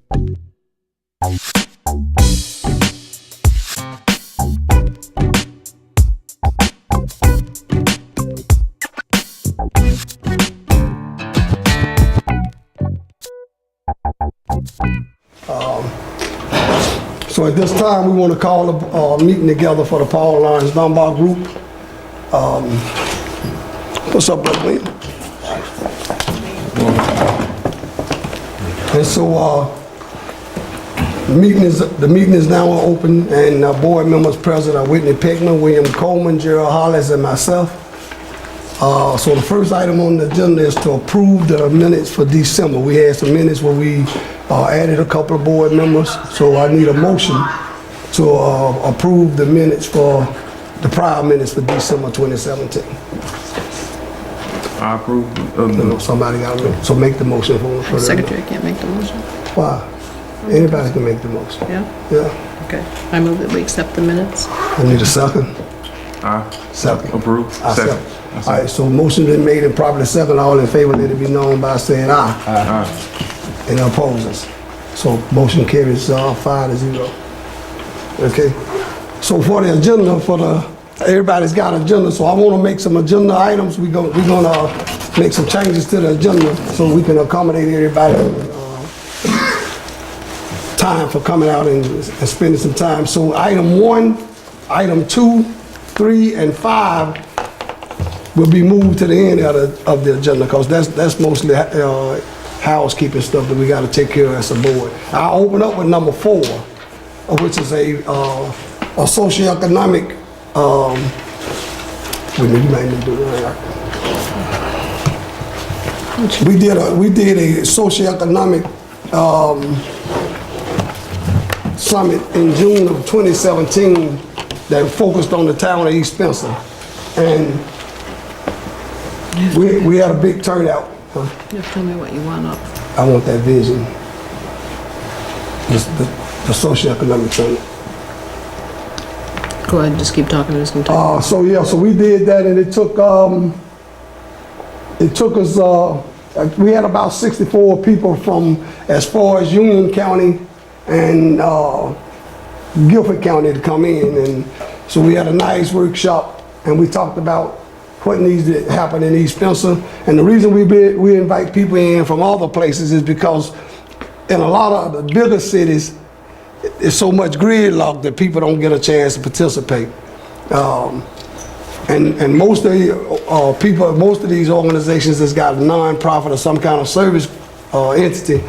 So at this time, we want to call a meeting together for the Paul Lawrence Dunbar Group. What's up, brother William? And so the meeting is now open, and board members present are Whitney Pickman, William Coleman, Gerald Hollis, and myself. So the first item on the agenda is to approve the minutes for December. We had some minutes where we added a couple of board members, so I need a motion to approve the minutes for the prior minutes for December 2017. I approve. Somebody got to so make the motion for the Secretary can't make the motion. Why? Anybody can make the motion. Yeah? Yeah. Okay. I move that we accept the minutes. I need a second. Second. Approve. Second. All right, so motion been made and properly second. All in favor, let it be known by saying aye. Aye. Any opposers? So motion carries 5-0. Okay. So for the agenda, everybody's got an agenda. So I want to make some agenda items. We're gonna make some changes to the agenda so we can accommodate everybody. Time for coming out and spending some time. So item 1, item 2, 3, and 5 will be moved to the end of the agenda because that's mostly housekeeping stuff that we got to take care of as a board. I'll open up with number 4, which is a socioeconomic. You might need to do that. We did a socioeconomic summit in June of 2017 that focused on the town of East Spencer, and we had a big turnout. You have to tell me what you want up. I want that vision. The socioeconomic summit. Go ahead, just keep talking. So we did that, and it took us. We had about 64 people from as far as Union County and Guilford County to come in, and so we had a nice workshop, and we talked about what needs to happen in East Spencer. And the reason we invite people in from other places is because in a lot of the bigger cities, it's so much gridlock that people don't get a chance to participate. And most of the people, most of these organizations that's got a non-profit or some kind of service entity,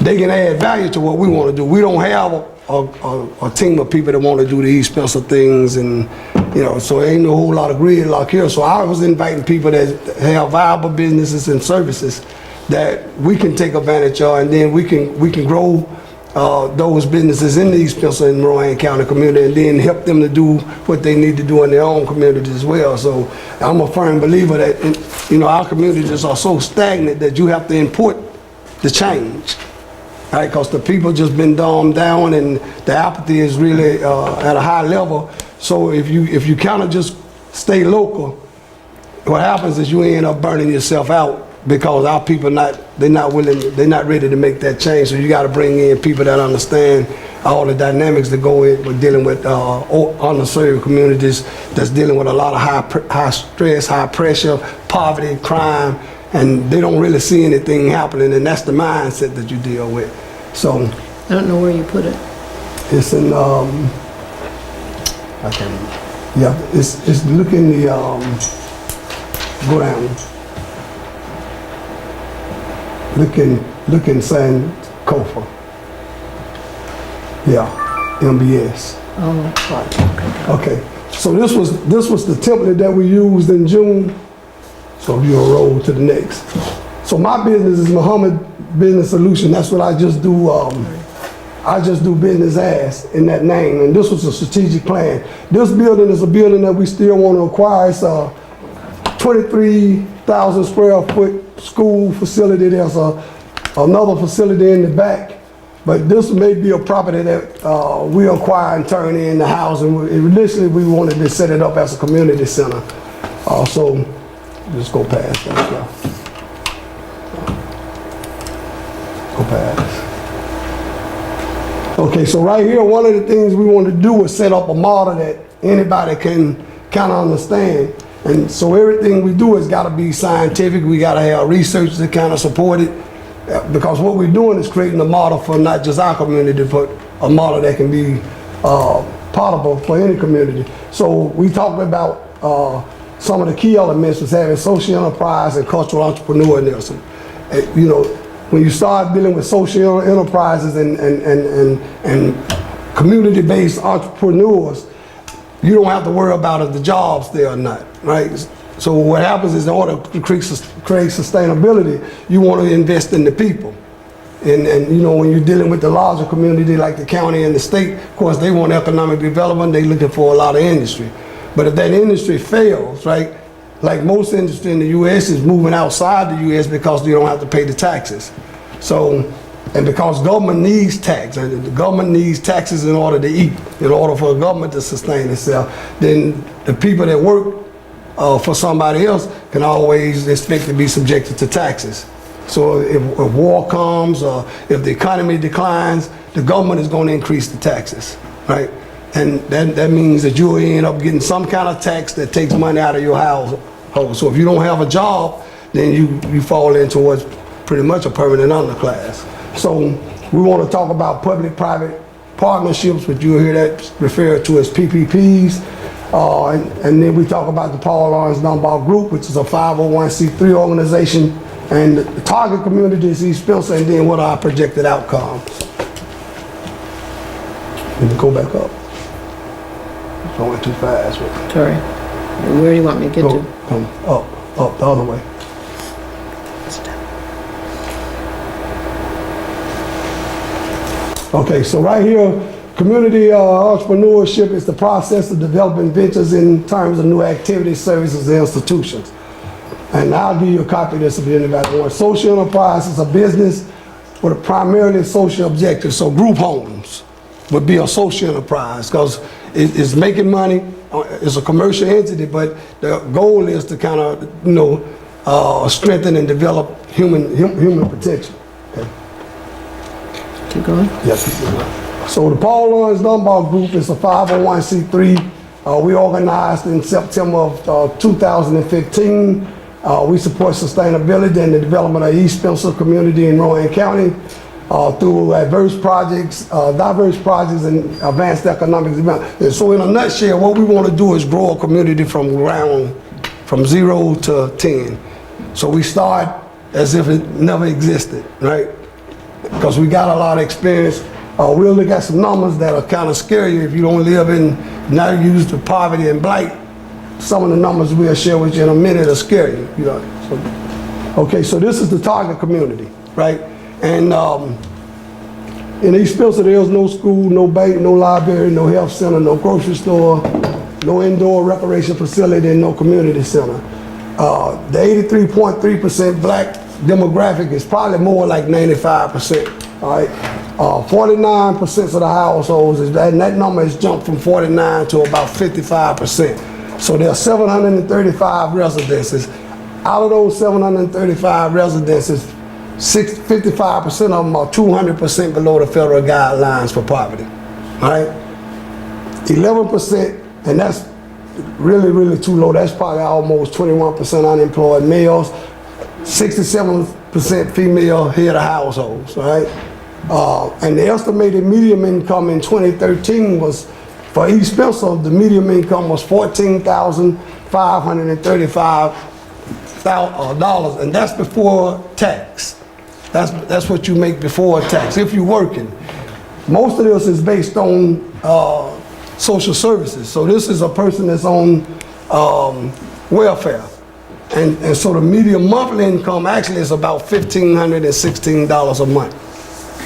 they can add value to what we want to do. We don't have a team of people that want to do the East Spencer things, and so there ain't a whole lot of gridlock here. So I was inviting people that have viable businesses and services that we can take advantage of, and then we can grow those businesses in the East Spencer and Rowan County community, and then help them to do what they need to do in their own communities as well. So I'm a firm believer that our communities are so stagnant that you have to import the change. Right, because the people just been dumbed down, and the apathy is really at a high level. So if you kind of just stay local, what happens is you end up burning yourself out because our people they're not ready to make that change. So you got to bring in people that understand all the dynamics that go in with dealing with underserved communities that's dealing with a lot of high stress, high pressure, poverty, crime. And they don't really see anything happening, and that's the mindset that you deal with. So I don't know where you put it. it's in it's looking the ground, looking Sankofa. Yeah, MBS. Oh, right. Okay. So this was the template that we used in June. So you'll roll to the next. So my business is Muhammad Business Solution. That's what I just do. I just do business as in that name. And this was a strategic plan. This building is a building that we still want to acquire. It's a 23,000 square foot school facility. There's another facility in the back. But this may be a property that we acquire and turn into housing. Initially, we wanted to set it up as a community center. So just go past that. Go pass. Okay, so right here, one of the things we want to do is set up a model that anybody can kind of understand. And so everything we do has got to be scientific. We got to have research to kind of support it. Because what we're doing is creating a model for not just our community, but a model that can be portable for any community. So we talked about some of the key elements was having social enterprise and cultural entrepreneurialism. You know, when you start dealing with social enterprises and community-based entrepreneurs, you don't have to worry about if the jobs there or not, right? So what happens is in order to create sustainability, you want to invest in the people. And you know, when you're dealing with the larger community like the county and the state, of course, they want economic development, they're looking for a lot of industry. But if that industry fails, right, like most industry in the U.S. is moving outside the U.S. because you don't have to pay the taxes. So, and because government needs tax, and the government needs taxes in order to eat, in order for the government to sustain itself, then the people that work for somebody else can always expect to be subjected to taxes. So if war comes or if the economy declines, the government is going to increase the taxes, right? And that means that you'll end up getting some kind of tax that takes money out of your household. So if you don't have a job, then you fall into what's pretty much a permanent underclass. So we want to talk about public-private partnerships, which you'll hear that referred to as PPPs. And then we talk about the Paul Lawrence Dunbar Group, which is a 501c3 organization, and the target community is East Spencer, and then what are our projected outcomes. Let me go back up. I went too fast. Sorry. Where do you want me to get to? Come up, the other way. Okay, so right here, community entrepreneurship is the process of developing ventures in terms of new activities, services, and institutions. And I'll give you a copy of this if anybody wants. Social enterprise is a business with a primarily social objective. So group homes would be a social enterprise because it's making money. It's a commercial entity, but the goal is to kind of, you know, strengthen and develop human potential. Okay. Keep going. Yes. So the Paul Lawrence Dunbar Group is a 501c3. We organized in September of 2015. We support sustainability and the development of East Spencer community in Rowan County through diverse projects and advanced economic development. And so in a nutshell, what we want to do is grow a community from 0 to 10. So we start as if it never existed, right? Because we got a lot of experience. We'll look at some numbers that are kind of scary if you don't live in, not used to poverty and blight. Some of the numbers we'll share with you in a minute are scary, you know. So, okay, so this is the target community, right? And in East Spencer, there's no school, no bank, no library, no health center, no grocery store, no indoor recreation facility, and no community center. The 83.3% black demographic is probably more like 95%, all right? 49% of the households, and that number has jumped from 49 to about 55%. So there are 735 residences. Out of those 735 residences, 55% of them are 200% below the federal guidelines for poverty, all right? 11%, and that's really, really too low. That's probably almost 21% unemployed males, 67% female head of households, all right? And the estimated median income in 2013 was, for East Spencer, the median income was $14,535, and that's before tax. That's what you make before tax, if you're working. Most of this is based on social services. So this is a person that's on welfare. And so the median monthly income actually is about $1,516 a month,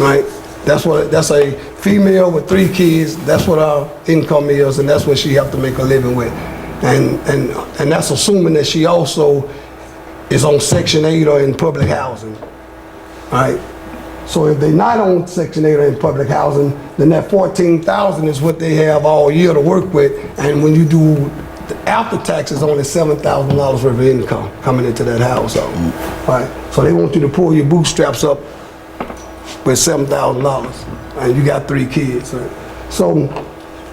right? That's a female with 3 kids, that's what our income is, and that's what she have to make a living with. And that's assuming that she also is on Section 8 or in public housing, right? So if they're not on Section 8 or in public housing, then that $14,000 is what they have all year to work with, and when you do after taxes, only $7,000 worth of income coming into that household, right? So they want you to pull your bootstraps up with $7,000, and you got 3 kids. Right? So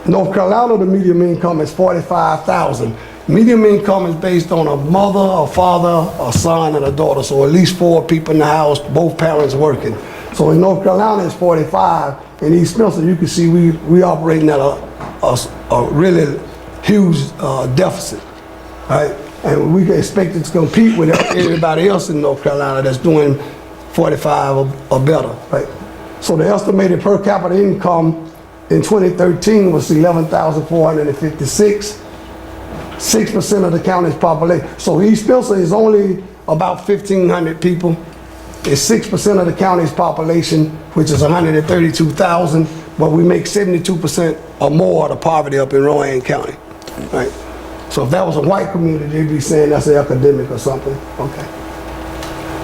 North Carolina, the median income is $45,000. Median income is based on a mother, a father, a son, and a daughter. So at least 4 people in the house, both parents working. So in North Carolina, it's 45. In East Spencer, you can see we operating at a really huge deficit, right? And we can expect it to compete with everybody else in North Carolina that's doing 45 or better, right? So the estimated per capita income in 2013 was 11,456. 6% of the county's population. So East Spencer is only about 1,500 people. It's 6% of the county's population, which is 132,000, but we make 72% or more of the poverty up in Rowan County, right? So if that was a white community, they'd be saying that's an academic or something, okay.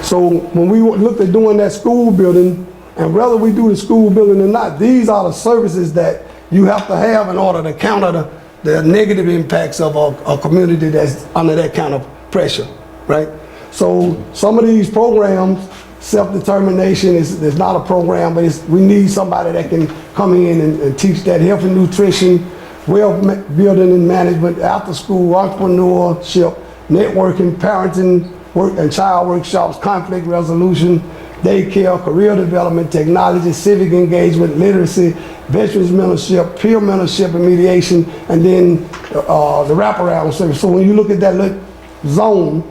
So when we looked at doing that school building, and whether we do the school building or not, these are the services that you have to have in order to counter the negative impacts of a community that's under that kind of pressure, right? So some of these programs, self-determination is not a program, but we need somebody that can come in and teach that health and nutrition, wealth building and management, after school, entrepreneurship, networking, parenting, work and child workshops, conflict resolution, daycare, career development, technology, civic engagement, literacy, veterans mentorship, peer mentorship and mediation, and then the wraparound service. So when you look at that little zone,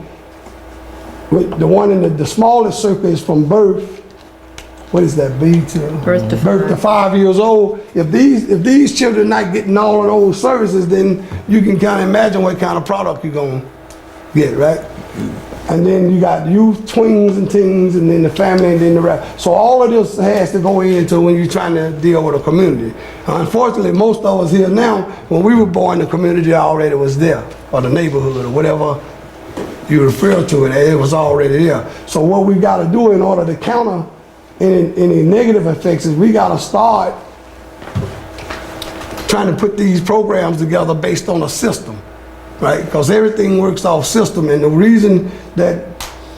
the one in the smallest circle is from birth. What is that? Birth to 5 years old. If these children not getting all of those services, then you can kind of imagine what kind of product you're gonna get, right? And then you got youth, twins and teens, and then the family, and then the rest. So all of this has to go into when you're trying to deal with a community. Unfortunately, most of us here now, when we were born, the community already was there, or the neighborhood, or whatever you refer to it, it was already there. So what we got to do in order to counter any negative effects is we got to start trying to put these programs together based on a system, right? Because everything works off system, and the reason that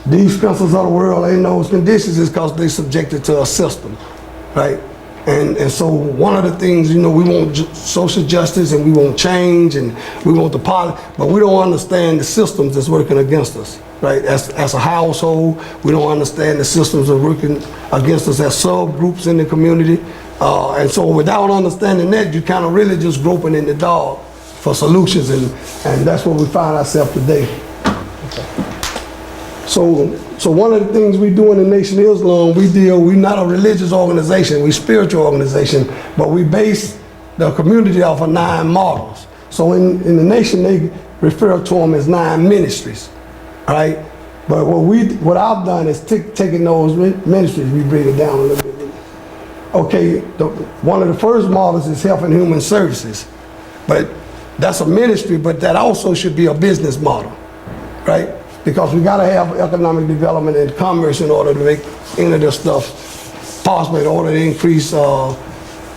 these Spencers of the world are in those conditions is because they're subjected to a system, right? And so one of the things, we want social justice and we want change and we want the policy, but we don't understand the systems that's working against us, right? As a household, we don't understand the systems that are working against us as subgroups in the community. And so without understanding that, you kind of really just groping in the dark for solutions, and that's where we find ourselves today. So one of the things we do in the Nation of Islam, we're not a religious organization, we're a spiritual organization, but we base the community off of 9 models. So in the nation, they refer to them as 9 ministries, right? But what I've done is taking those ministries, we bring it down a little bit. Okay, one of the first models is Health and Human Services, but that's a ministry, but that also should be a business model, right? Because we got to have economic development and commerce in order to make any of this stuff possible, in order to increase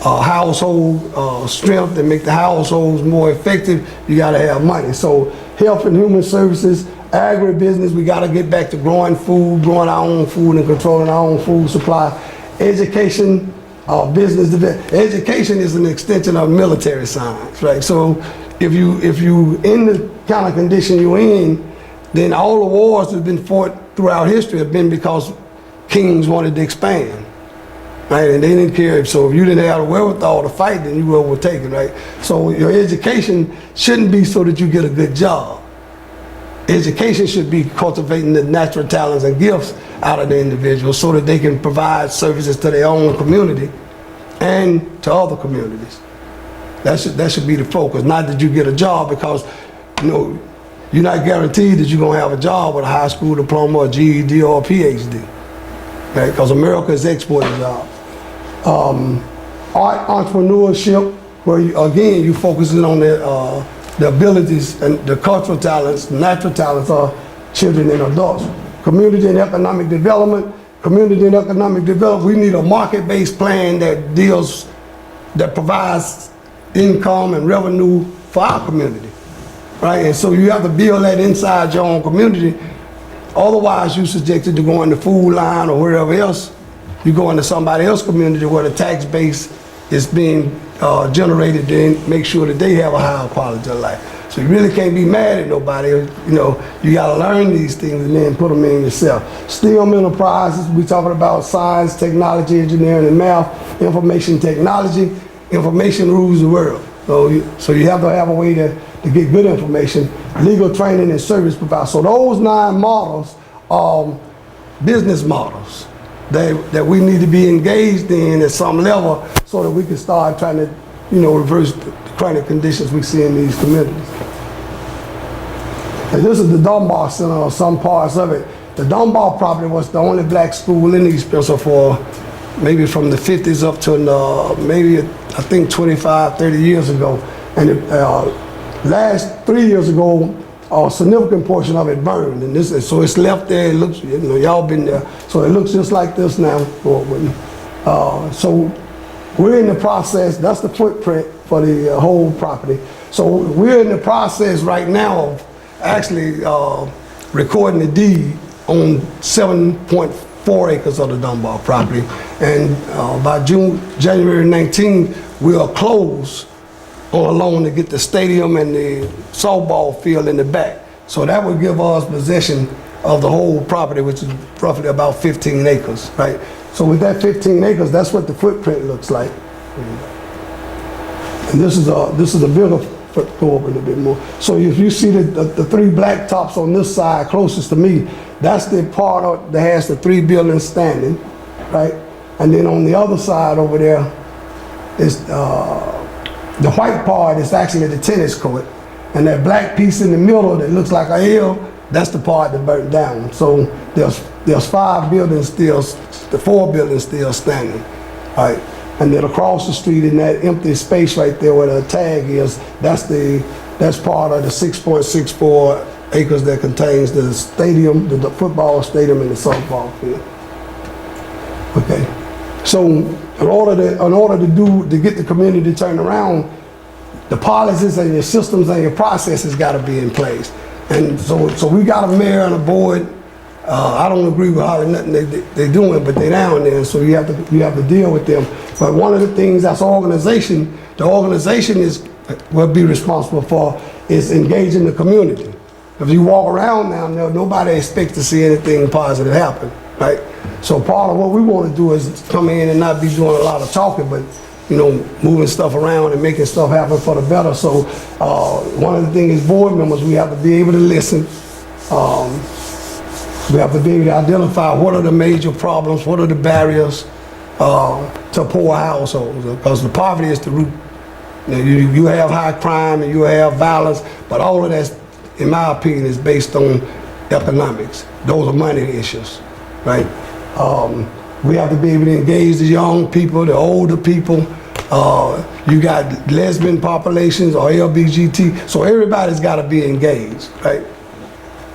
household strength and make the households more effective. You got to have money. So health and human services, agribusiness, we got to get back to growing food, growing our own food and controlling our own food supply. Education, business development. Education is an extension of military science, right? So if you in the kind of condition you're in, then all the wars that have been fought throughout history have been because kings wanted to expand, right? And they didn't care. So if you didn't have the wherewithal to fight, then you were overtaken, right? So your education shouldn't be so that you get a good job. Education should be cultivating the natural talents and gifts out of the individual so that they can provide services to their own community and to other communities. That should be the focus, not that you get a job, because you're not guaranteed that you're going to have a job with a high school diploma, or GED, or a PhD, right? Because America is exporting jobs. Art, entrepreneurship, where you focusing on the abilities and the cultural talents, natural talents of children and adults. Community and economic development. Community and economic development, we need a market-based plan that provides income and revenue for our community. Right, and so you have to build that inside your own community. Otherwise, you're subjected to going to food line or wherever else You go into somebody else's community where the tax base is being generated, then make sure that they have a higher quality of life. So you really can't be mad at nobody. You know, you gotta learn these things and then put them in yourself. STEM enterprises, we talking about science, technology, engineering, and math, information technology. Information rules the world. So you have to have a way to get good information, legal training and service provider. So those 9 models are business models that we need to be engaged in at some level so that we can start trying to, you know, reverse the chronic conditions we see in these communities. And this is the Dunbar Center, or some parts of it. The Dunbar property was the only black school in East Spencer for maybe from the 50s up to maybe, I think 25, 30 years ago. And last 3 years ago, a significant portion of it burned. And so it's left there, it looks, you know, y'all been there. So it looks just like this now. So we're in the process, that's the footprint for the whole property. So we're in the process right now of actually recording the deed on 7.4 acres of the Dunbar property. And by January 19th, we'll close on a loan to get the stadium and the softball field in the back. So that would give us possession of the whole property, which is roughly about 15 acres, right? So with that 15 acres, that's what the footprint looks like. And this is a bigger foot, go over a little bit more. So if you see the 3 black tops on this side closest to me, that's the part that has the 3 buildings standing, right? And then on the other side over there is the white part is actually the tennis court. And that black piece in the middle that looks like a L, that's the part that burnt down. So there's 5 buildings still, the 4 buildings still standing, right? And then across the street in that empty space right there where the tag is, that's part of the 6.64 acres that contains the stadium, the football stadium and the softball field. Okay. So in order to get the community to turn around, the policies and your systems and your processes got to be in place. And so we got a mayor and a board. I don't agree with hardly nothing they're doing, but they're down there, so you have to deal with them. But one of the things that's the organization will be responsible for is engaging the community. If you walk around down there, nobody expects to see anything positive happen, right? So part of what we want to do is come in and not be doing a lot of talking, but you know, moving stuff around and making stuff happen for the better. So one of the things as board members, we have to be able to listen. We have to be able to identify what are the major problems, what are the barriers to poor households, because the poverty is the root. You know, you have high crime and you have violence, but all of that, in my opinion, is based on economics. Those are money issues, right? We have to be able to engage the young people, the older people. You got lesbian populations or LGBT, so everybody's got to be engaged, right?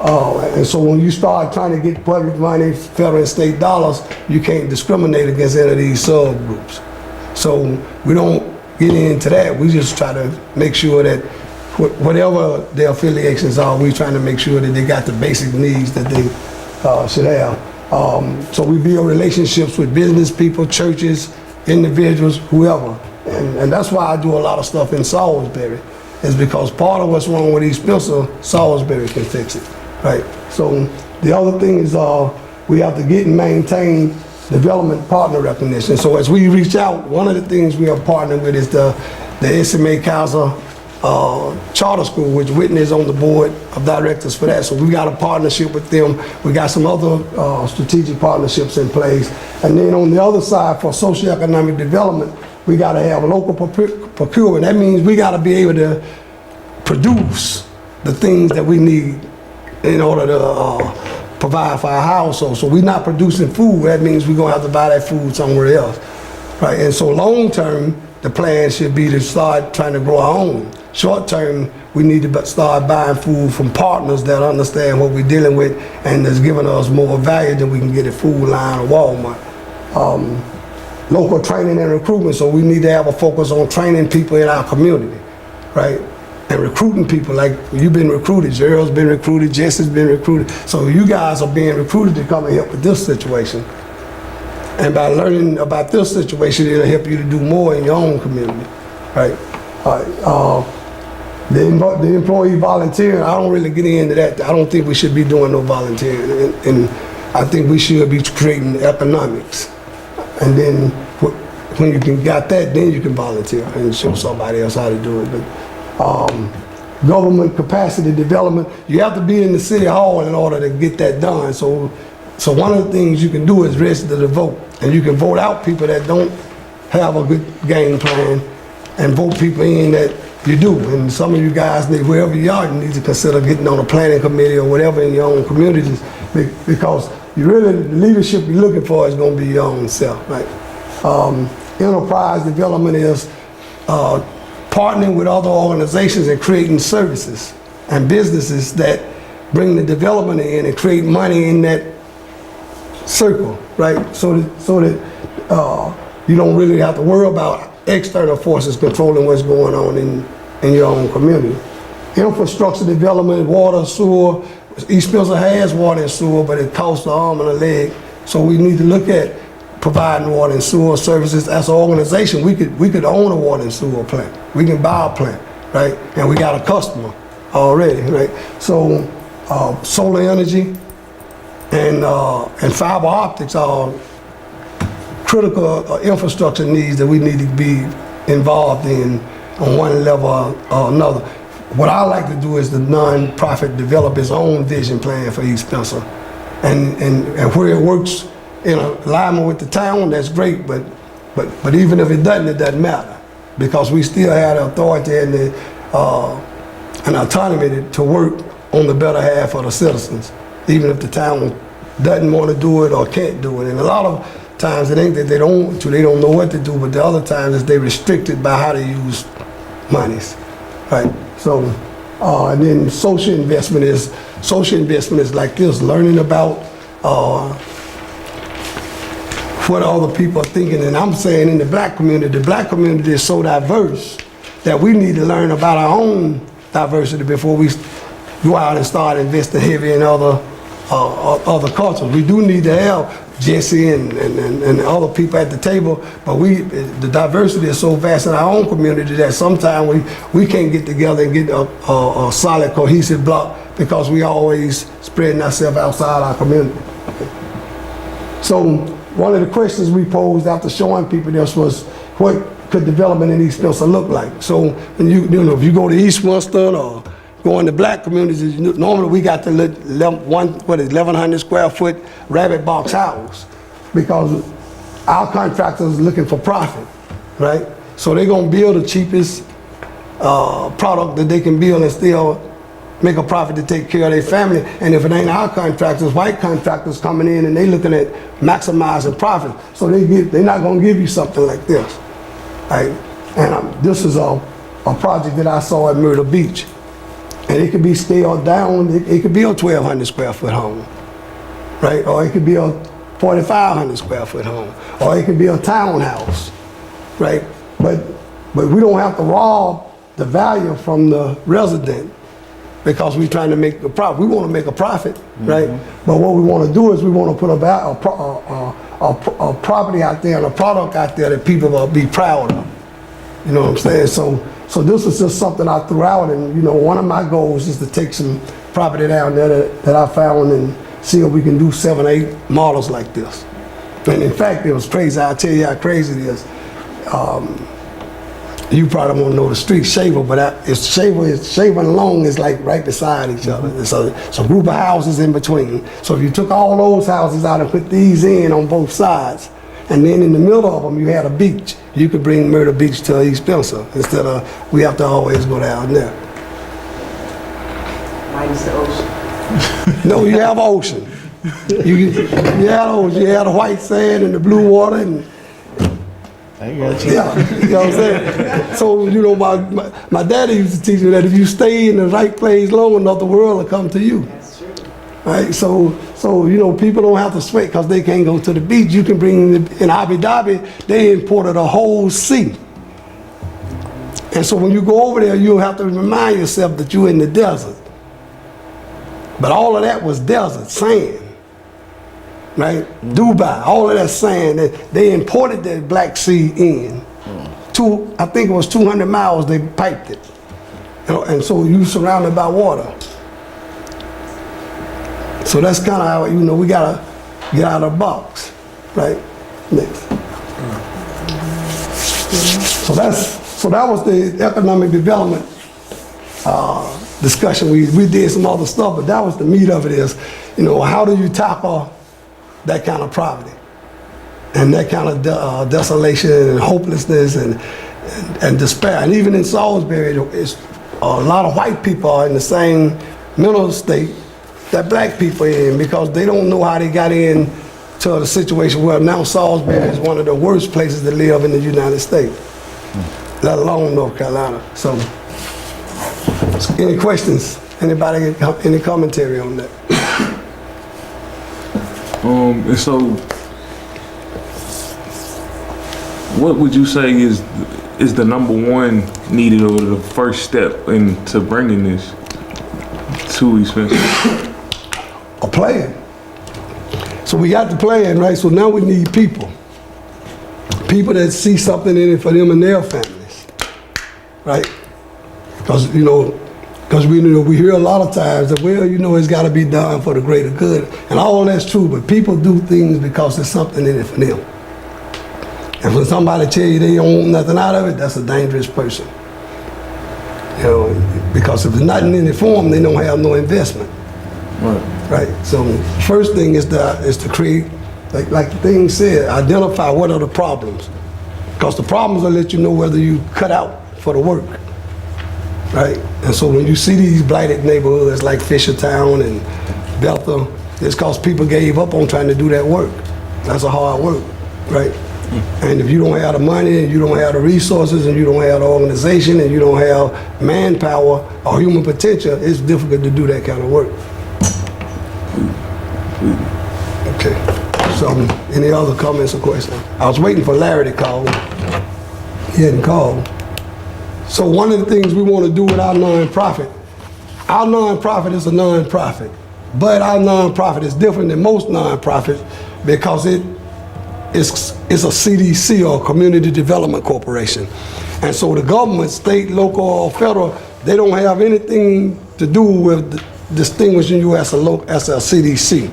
And so when you start trying to get public money, federal and state dollars, you can't discriminate against any of these subgroups. So we don't get into that. We just try to make sure that whatever their affiliations are, we're trying to make sure that they got the basic needs that they should have. So we build relationships with business people, churches, individuals, whoever. And that's why I do a lot of stuff in Salisbury, is because part of what's wrong with East Spencer, Salisbury can fix it, right? So the other thing is we have to get and maintain development partner recognition. So as we reach out, one of the things we are partnering with is the SMA Kaiser charter school, which Whitney is on the board of directors for that. So we got a partnership with them. We got some other strategic partnerships in place. And then on the other side, for socioeconomic development, we got to have local procurement. That means we got to be able to produce the things that we need in order to provide for our household. So we're not producing food. That means we're going to have to buy that food somewhere else, right? And so long term, the plan should be to start trying to grow our own. Short term, we need to start buying food from partners that understand what we're dealing with and that's giving us more value than we can get at Food Line or Walmart. Local training and recruitment, so we need to have a focus on training people in our community, right? And recruiting people, like you've been recruited, Gerald's been recruited, Jesse's been recruited. So you guys are being recruited to come and help with this situation. And by learning about this situation, it'll help you to do more in your own community, right? The employee volunteering, I don't really get into that. I don't think we should be doing no volunteering. And I think we should be creating economics. And then when you got that, then you can volunteer and show somebody else how to do it. But government capacity development, you have to be in the city hall in order to get that done. So one of the things you can do is register to vote. And you can vote out people that don't have a good game plan and vote people in that you do. And some of you guys, wherever you are, you need to consider getting on a planning committee or whatever in your own communities, because the leadership you're looking for is going to be your own self, right? Enterprise development is partnering with other organizations and creating services and businesses that bring the development in and create money in that circle, right? So that you don't really have to worry about external forces controlling what's going on in your own community. Infrastructure development, water, sewer. East Spencer has water and sewer, but it costs an arm and a leg. So we need to look at providing water and sewer services. As an organization, we could own a water and sewer plant. We can buy a plant, right? And we got a customer already, right? So solar energy and fiber optics are critical infrastructure needs that we need to be involved in on one level or another. What I like to do is the nonprofit develop its own vision plan for East Spencer, and where it works in alignment with the town, that's great. But even if it doesn't matter, because we still have the authority and the autonomy to work on the better half of the citizens, even if the town doesn't want to do it or can't do it. And a lot of times it ain't that they don't want to, they don't know what to do, but the other times is they restricted by how to use monies, right? So, and then social investment is like this, learning about what other people are thinking. And I'm saying in the black community is so diverse that we need to learn about our own diversity before we go out and start investing heavy in other cultures. We do need to have Jesse and other people at the table, but the diversity is so vast in our own community that sometimes we can't get together and get a solid, cohesive block because we always spreading ourselves outside our community. So one of the questions we posed after showing people this was, what could development in East Spencer look like? So when you know, if you go to East Winston or go in the black communities, normally we got the 1,100 square foot rabbit box house because our contractors are looking for profit, right? So they're gonna build the cheapest product that they can build and still make a profit to take care of their family. And if it ain't our contractors, white contractors coming in and they looking at maximizing profit. So they're not gonna give you something like this, right? And this is a project that I saw at Myrtle Beach. And it could be scaled down, it could be a 1,200 square foot home, right? Or it could be a 4,500 square foot home, or it could be a townhouse, right? But we don't have to rob the value from the resident because we're trying to make a profit. We want to make a profit, right? But what we want to do is we want to put a property out there and a product out there that people will be proud of. You know what I'm saying? So this is just something I threw out, and you know, one of my goals is to take some property down there that I found and see if we can do 7 or 8 models like this. And in fact, it was crazy. I'll tell you how crazy it is. You probably won't know the street, Shaver, but Shaver and Long is like right beside each other. It's a group of houses in between. So if you took all those houses out and put these in on both sides, and then in the middle of them you had a beach, you could bring Myrtle Beach to East Spencer instead of we have to always go down there. Minus the ocean. No, you have ocean. You had the white sand and the blue water and I got you. yeah, you know what I'm saying? So, you know, my daddy used to teach me that if you stay in the right place long enough, the world will come to you. That's true. Right? So you know, people don't have to sweat because they can't go to the beach. You can bring, in Abu Dhabi, they imported a whole sea. And so when you go over there, you'll have to remind yourself that you're in the desert. But all of that was desert, sand. right? Dubai, all of that sand, they imported that Black Sea in. I think it was 200 miles they piped it. You know, and so you surrounded by water. So that's kind of how, you know, we gotta get out of the box, right? Next. So that was the economic development discussion. We did some other stuff, but that was the meat of it is, you know, how do you tackle that kind of poverty and that kind of desolation and hopelessness and despair. And even in Salisbury, it's, a lot of white people are in the same mental state that black people are in because they don't know how they got in to the situation where now Salisbury is one of the worst places to live in the United States, let alone North Carolina. So, any questions? Anybody, any commentary on that? And so, what would you say is the number one needed or the first step into bringing this to East Memphis? A plan. So we got the plan, right? So now we need people. People that see something in it for them and their families, right? Because, you know, we hear a lot of times that, well, you know, it's got to be done for the greater good. And all that's true, but people do things because there's something in it for them. And when somebody tell you they don't want nothing out of it, that's a dangerous person. You know, because if there's nothing in it for them, they don't have no investment. Right. So first thing is to create, like the thing said, identify what are the problems. Because the problems will let you know whether you cut out for the work. Right? And so when you see these blighted neighborhoods like Fishertown and Bethel, it's because people gave up on trying to do that work. That's a hard work, right? And if you don't have the money and you don't have the resources and you don't have the organization and you don't have manpower or human potential, it's difficult to do that kind of work. Okay. So any other comments or questions? I was waiting for Larry to call. He hadn't called. So one of the things we want to do with our nonprofit is a nonprofit, but our nonprofit is different than most nonprofits because it's a CDC or Community Development Corporation. And so the government, state, local, or federal, they don't have anything to do with distinguishing you as a CDC.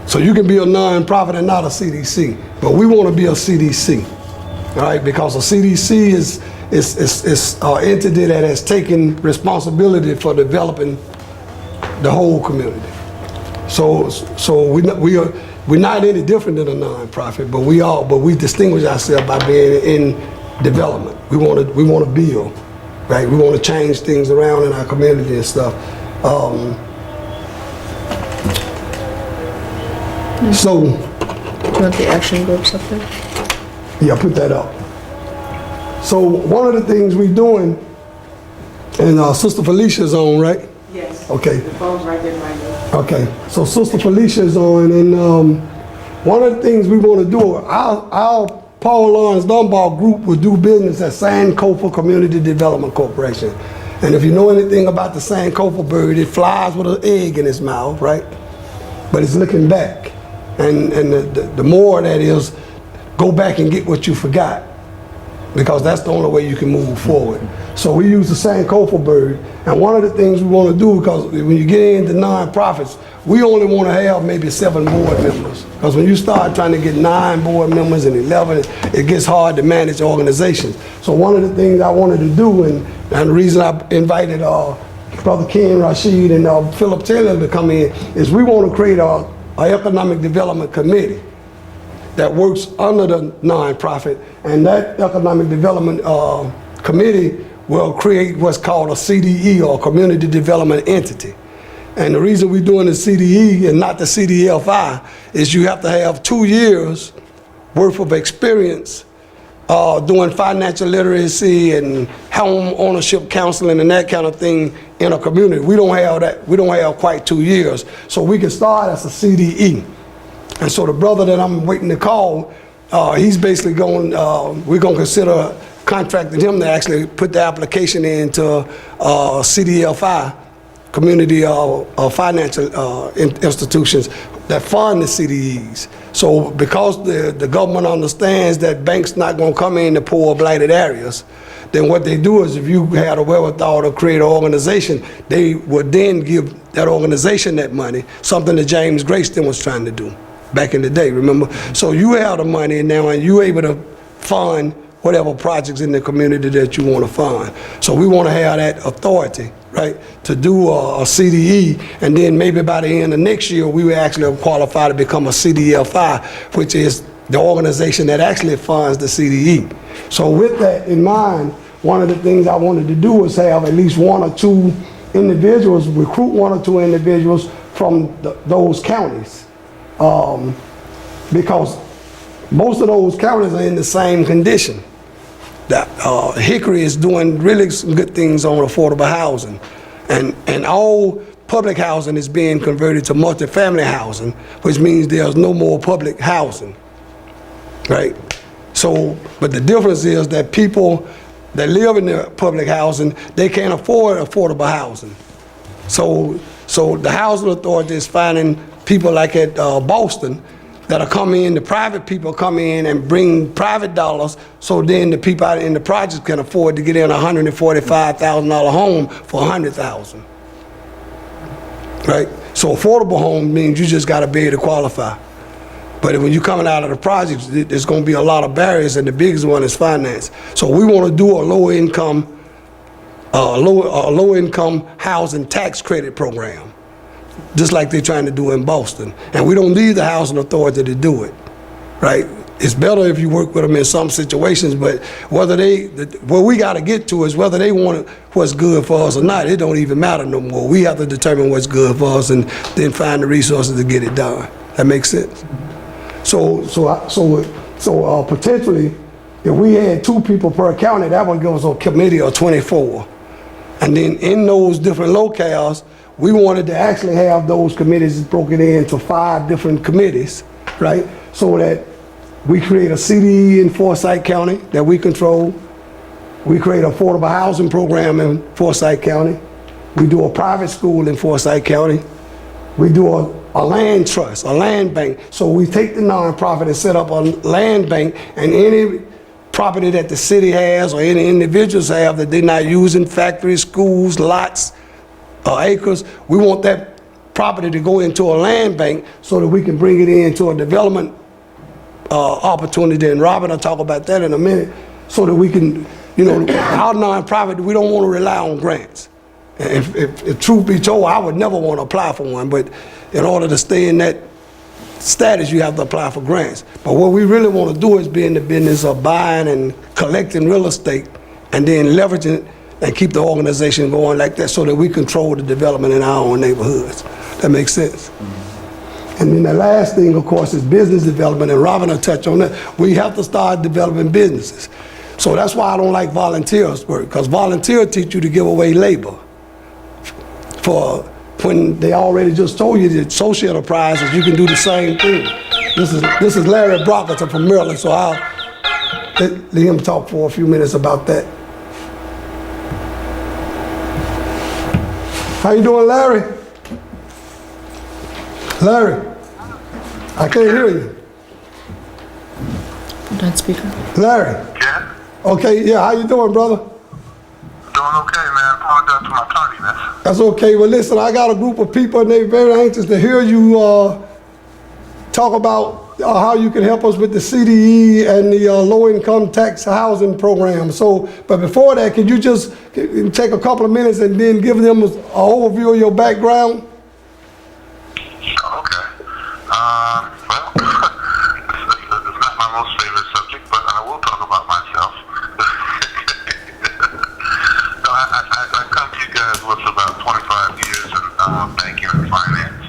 So you can be a nonprofit and not a CDC, but we want to be a CDC, all right? Because a CDC is an entity that has taken responsibility for developing the whole community. So we're not any different than a nonprofit, but we distinguish ourselves by being in development. We want to build, right? We want to change things around in our community and stuff. So, Do you want the action groups up there? yeah, put that up. So one of the things we're doing, and Sister Felicia's on, right? Yes. Okay. The phone's right there by you. Okay, so Sister Felicia's on, and one of the things we want to do, our Paul Lawrence Dunbar group will do business at Sankofa Community Development Corporation. And if you know anything about the Sankofa bird, it flies with an egg in its mouth, right? But it's looking back. And the more that is, go back and get what you forgot, because that's the only way you can move forward. So we use the Sankofa bird, and one of the things we want to do, because when you get into nonprofits, we only want to have maybe 7 board members, because when you start trying to get 9 board members and 11, it gets hard to manage organizations. So one of the things I wanted to do, and the reason I invited Brother Ken Rashid and Philip Taylor to come in, is we want to create an economic development committee that works under the nonprofit, and that economic development committee will create what's called a CDE, or Community Development Entity. And the reason we're doing the CDE and not the CDFI is you have to have 2 years worth of experience doing financial literacy and home ownership counseling and that kind of thing in a community. We don't have that. We don't have quite 2 years. So we can start as a CDE. And so the brother that I'm waiting to call, he's basically going, we're going to consider contracting him to actually put the application into CDFI, Community Financial Institutions that fund the CDEs. So because the government understands that banks not gonna come in to poor blighted areas, then what they do is if you had a wherewithal to create an organization, they would then give that organization that money, something that James Grayston was trying to do back in the day, remember? So you have the money now and you're able to fund whatever projects in the community that you want to fund. So we want to have that authority, right, to do a CDE, and then maybe by the end of next year, we will actually qualify to become a CDFI, which is the organization that actually funds the CDE. So with that in mind, one of the things I wanted to do was have at least one or two individuals, recruit one or two individuals from those counties. Because most of those counties are in the same condition. That Hickory is doing really some good things on affordable housing, and all public housing is being converted to multifamily housing, which means there's no more public housing, right? So, but the difference is that people that live in the public housing, they can't afford affordable housing. So the housing authority is finding people like at Boston that'll come in, the private people come in and bring private dollars, so then the people out in the projects can afford to get in a $145,000 home for $100,000. Right? So affordable home means you just gotta be able to qualify. But when you're coming out of the projects, there's gonna be a lot of barriers, and the biggest one is finance. So we wanna do a low income housing tax credit program, just like they're trying to do in Boston. And we don't need the housing authority to do it, right? It's better if you work with them in some situations, but what we gotta get to is whether they want what's good for us or not. It don't even matter no more. We have to determine what's good for us and then find the resources to get it done. That makes sense? So potentially, if we had 2 people per county, that would give us a committee of 24. And then in those different locales, we wanted to actually have those committees broken into 5 different committees, right? So that we create a CDE in Forsyth County that we control. We create an affordable housing program in Forsyth County. We do a private school in Forsyth County. We do a land trust, a land bank. So we take the nonprofit and set up a land bank, and any property that the city has or any individuals have that they're not using, factories, schools, lots, acres, we want that property to go into a land bank so that we can bring it into a development opportunity. And Robin will talk about that in a minute, so that we can, our nonprofit, we don't want to rely on grants. If truth be told, I would never want to apply for one, but in order to stay in that status, you have to apply for grants. But what we really want to do is be in the business of buying and collecting real estate and then leveraging it and keep the organization going like that, so that we control the development in our own neighborhoods. That makes sense? And then the last thing, of course, is business development, and Robin will touch on that. We have to start developing businesses. So that's why I don't like volunteers work, because volunteers teach you to give away labor for when they already just told you that social enterprises, you can do the same thing. This is Larry Brockerton from Maryland, so I'll let him talk for a few minutes about that. How you doing, Larry? Larry, I can't hear you. Put on speaker. Larry. Yeah? Okay, yeah, how you doing, brother? Doing okay, man. Apologize for my tardiness. That's okay. Well, listen, I got a group of people, and they're very anxious to hear you talk about how you can help us with the CDE and the low-income tax housing program. So, but before that, can you just take a couple of minutes and then give them an overview of your background? Okay. Well, it's not my most favorite subject, but I will talk about myself. So I come to you guys with about 25 years in banking and finance.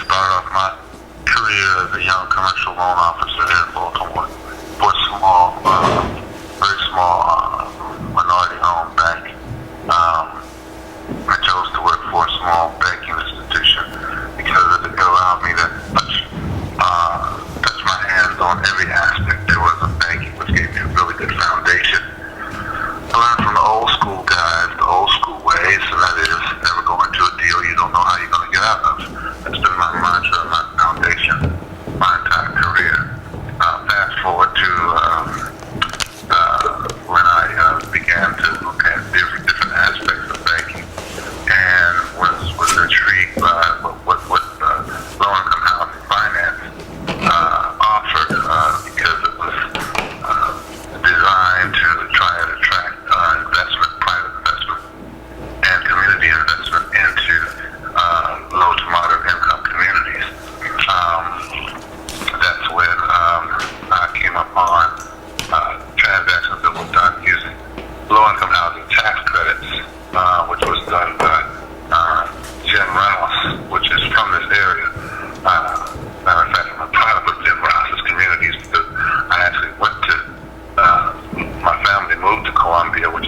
Started off my career as a young commercial loan officer here in Baltimore for a small, very small minority-owned bank. I chose to work for a small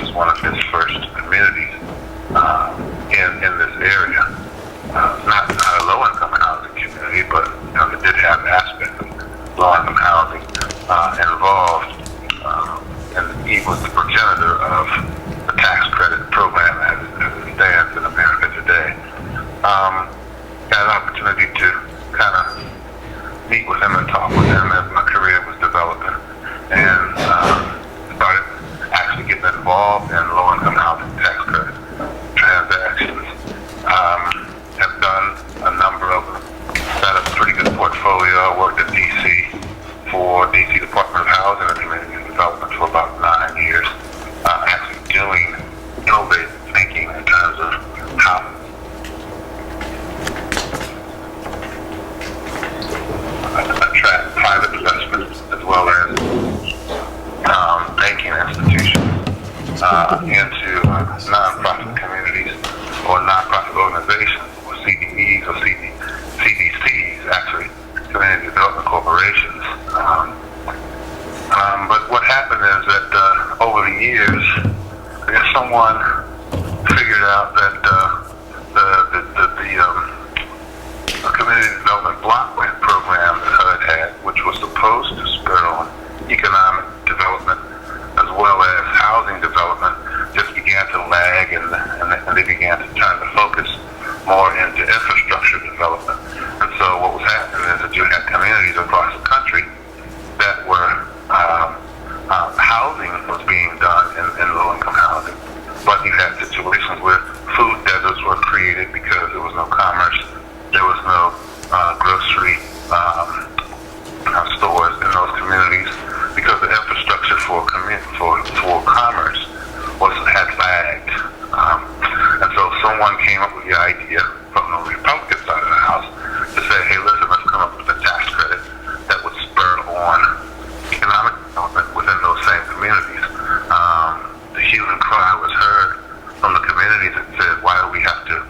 is one of his first communities in this area. Not a low-income housing community, but it did have aspects of low-income housing involved. And he was the progenitor of the tax credit program as it stands in America today. Had an opportunity to kind of meet with him and talk with him as my career was developing, and started actually getting involved in low-income housing tax credit transactions. Have done a number of them. Got a pretty good portfolio. I worked at DC for DC Department of Housing and Community Development for about 9 years, actually doing innovative thinking in terms of how attract private investments as well as banking institutions into nonprofit communities or nonprofit organizations or CDEs or CDCs, actually, community development corporations. But what happened is that over the years, I guess someone figured out that the community development block grant program that HUD had, which was supposed to spur on economic development as well as housing development, just began to lag, and they began to turn the focus more into infrastructure development. And so what was happening is that you had communities across the country that were housing was being done in low-income housing, but you had situations where food deserts were created because there was no commerce, there was no grocery stores in those communities because the infrastructure for commerce had lagged. And so someone came up with the idea from the Republican side of the House to say, hey, listen, let's come up with a tax credit that would spur on economic development within those same communities. The hue and cry was heard from the communities that said, why do we have to,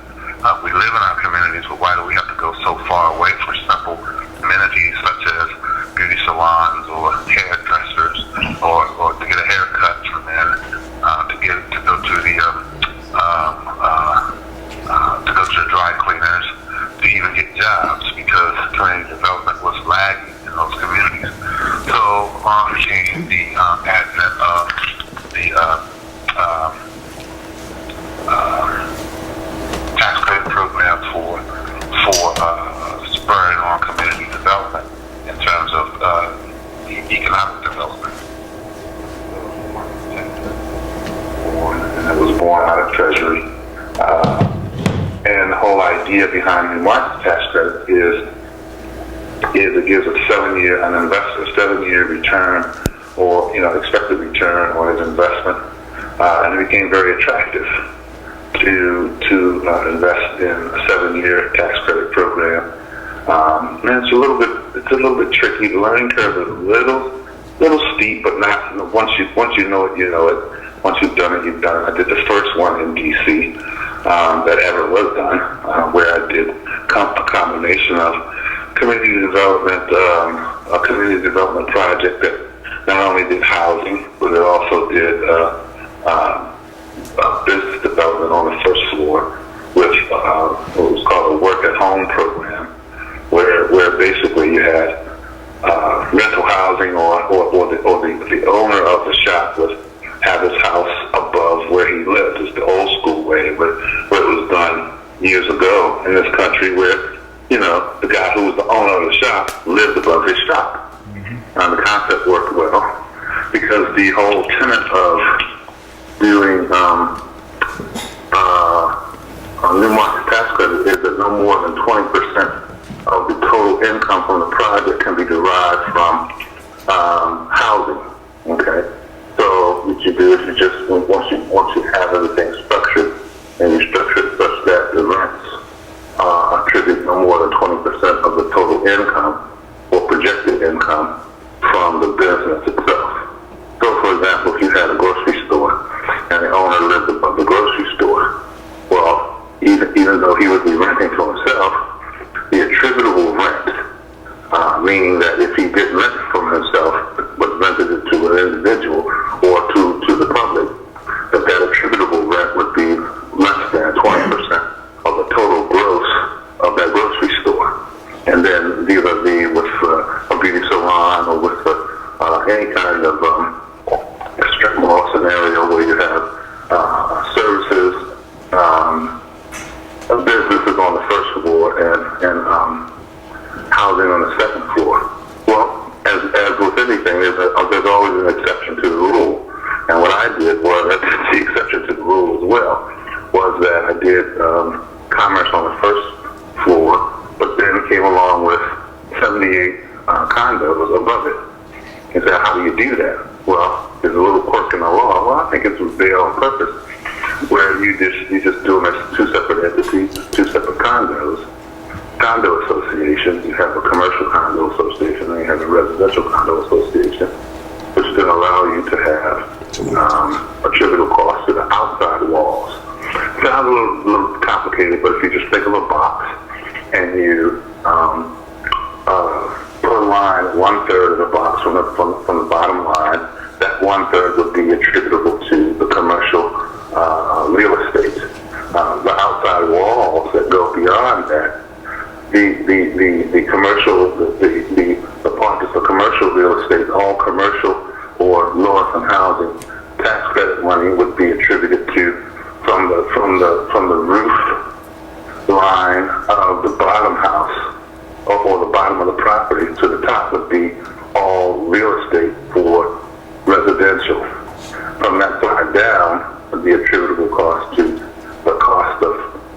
we live in our communities, but why do we have to go so far away for simple amenities such as beauty salons or hairdressers or to get a haircut from men, to go to the dry cleaners, to even get jobs, because community development was lagging in those communities. So came the advent of the tax credit program for spurring on community development in terms of economic development. And it was born out of Treasury. And the whole idea behind the market tax credit is it gives a 7-year return, or expected return on its investment, and it became very attractive to invest in a 7-year tax credit program. And it's a little bit tricky. The learning curve is a little steep, but not once you know it, you know it. Once you've done it, you've done it. I did the first one in DC that ever was done, where I did a combination of community development, a community development project that not only did housing, but it also did business development on the first floor with what was called a work-at-home program, where basically you had rental housing, or the owner of the shop would have his house above where he lived. It's the old school way, where it was done years ago in this country, where the guy who was the owner of the shop lived above his shop. The concept worked well because the whole tenet of doing new market tax credit is that no more than 20% of the total income from the project can be derived from housing. Okay, so what you do is you just once you have everything structured, and you structure it such that the rents attribute no more than 20% of the total income or projected income from the business itself. So, for example, if you had a grocery store and the owner lived above the grocery store, well, even though he would be renting for himself, the attributable rent, meaning that if he didn't rent from himself, but an exception to the rule. And what I did was, I did the exception to the rule as well, was that I did commerce on the first floor, but then came along with 78 condos above it. And said, how do you do that? Well, there's a little quirk in the law. Well, I think it was there on purpose, where you just do them as two separate entities, two separate condos. Condo associations, you have a commercial condo association, and you have a residential condo association, which then allow you to have attributable costs to the outside walls. Sounds a little complicated, but if you just think of a box and you put a line 1/3 of the box from the bottom line, that 1/3 would be attributable to the commercial real estate. The outside walls that go beyond that, the commercial, the part that's the commercial real estate, all commercial or low-income housing tax credit money would be attributed to from the roof line of the bottom house or the bottom of the property to the top would be all real estate for residential. From that side down would be attributable cost to the cost of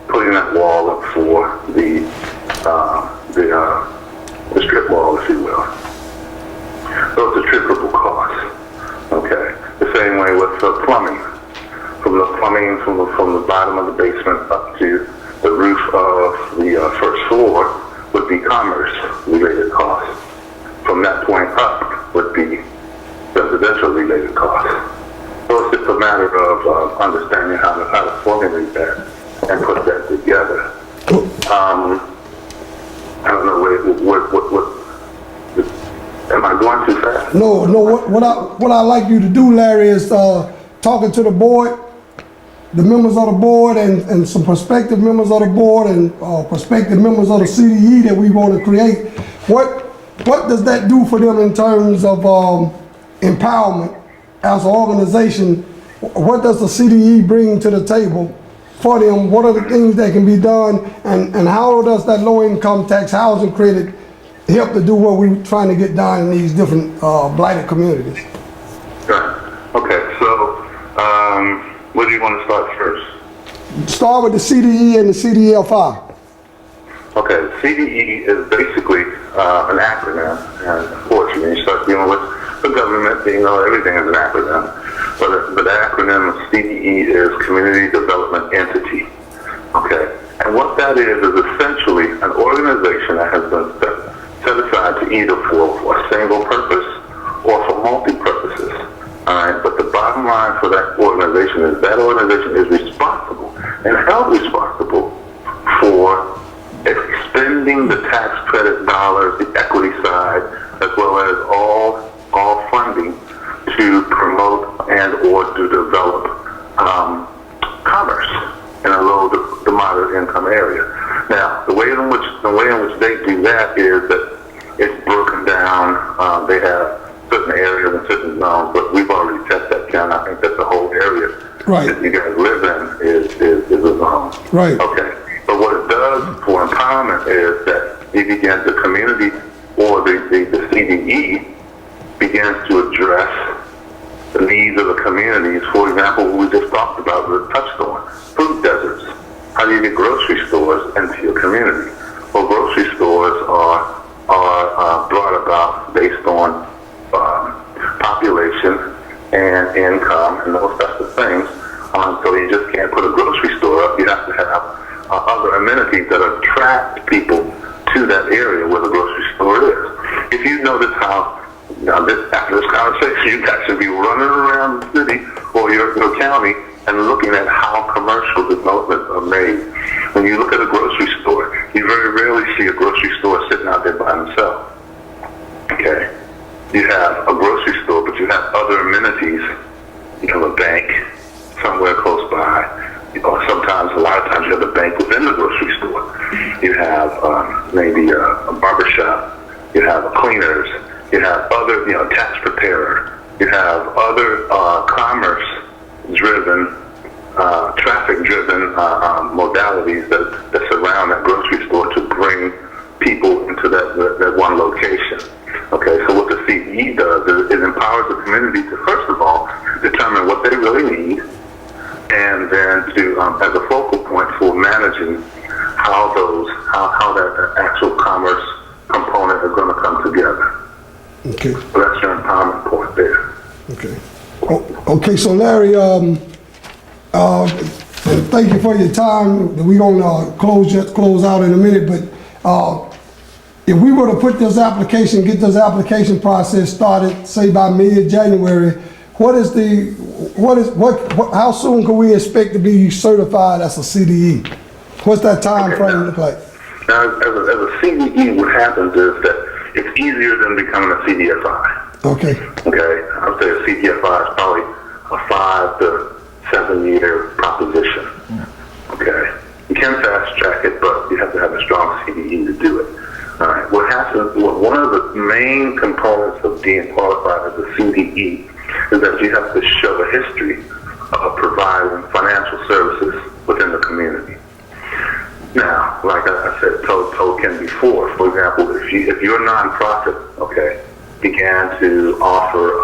putting that wall up for the strip mall, if you will. Those attributable costs. Okay. The same way with the plumbing. From the bottom of the basement up to the roof of the first floor would be commerce-related costs. From that point up would be residential-related costs. So it's just a matter of understanding how to formulate that and put that together. I don't know what am I going too fast? No, what I like you to do, Larry, is talking to the board, the members of the board, and some prospective members of the board and prospective members of the CDE that we want to create. What does that do for them in terms of empowerment as an organization? What does the CDE bring to the table for them? What are the things that can be done, and how does that low-income tax housing credit help to do what we're trying to get done in these different blighted communities? Right. Okay, so where do you want to start first? Start with the CDE and the CDL5. Okay, CDE is basically an acronym, and unfortunately you start dealing with the government, everything is an acronym. But the acronym of CDE is Community Development Entity. Okay, and what that is essentially an organization that has been set aside to either for a single purpose or for multi-purposes. All right, but the bottom line for that organization is that organization is responsible and held responsible for expending the tax credit dollars, the equity side, as well as all funding to promote and or to develop commerce in a low to moderate income area. Now, the way in which they do that is that it's broken down. They have certain areas and certain zones, but we've already set that down. I think that the whole area that you guys live in is a zone. Right. Okay. But what it does for empowerment is that it begins the community or the CDE begins to address the needs of the communities. For example, what we just talked about, we touched on food deserts. How do you get grocery stores into your community? Well, grocery stores are brought about based on population and income and those types of things. So you just can't put a grocery store up. You have to have other amenities that attract people to that area where the grocery store is. If you notice how, after this conversation, you guys should be running around the city or your county and looking at how commercial developments are made. When you look at a grocery store, you very rarely see a grocery store sitting out there by themselves. Okay. You have a grocery store, but you have other amenities. You have a bank somewhere close by. Or sometimes, a lot of times, you have a bank within the grocery store. You have maybe a barber shop. You have cleaners. You have other, tax preparer. You have other commerce-driven, traffic-driven modalities that surround that grocery store to bring people into that one location. Okay, so what the CDE does is it empowers the community to, first of all, determine what they really need, and then to, as a focal point for managing how that actual commerce component is going to come together. Okay. So that's your empowerment point there. Okay. Okay, so Larry, thank you for your time. We're gonna close out in a minute, but if we were to put this application, get this application process started, say by mid-January, how soon can we expect to be certified as a CDE? What's that time frame look like? Now, as a CDE, what happens is that it's easier than becoming a CDFI. Okay. Okay, I would say a CDFI is probably a 5 to 7 year proposition. Okay, you can fast track it, but you have to have a strong CDE to do it. All right, what happens? One of the main components of being qualified as a CDE is that you have to show a history of providing financial services within the community. Now, like I said, told Ken before, for example, if your nonprofit, okay, began to offer,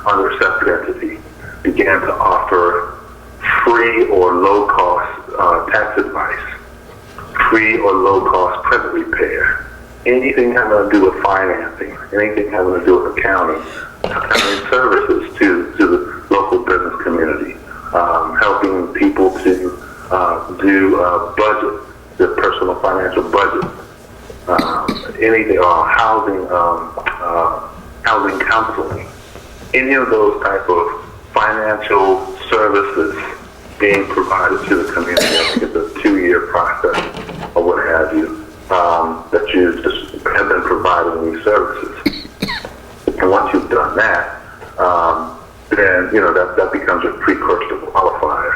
under a separate entity, began to offer free or low-cost tax advice, free or low-cost credit repair, anything having to do with financing, anything having to do with accounting services to the local business community, helping people to do budget, their personal financial budget, anything, housing counseling, any of those type of financial services being provided to the community. I think it's a 2-year process or what have you, that you just have been providing these services. And once you've done that, then, that becomes a precursor qualifier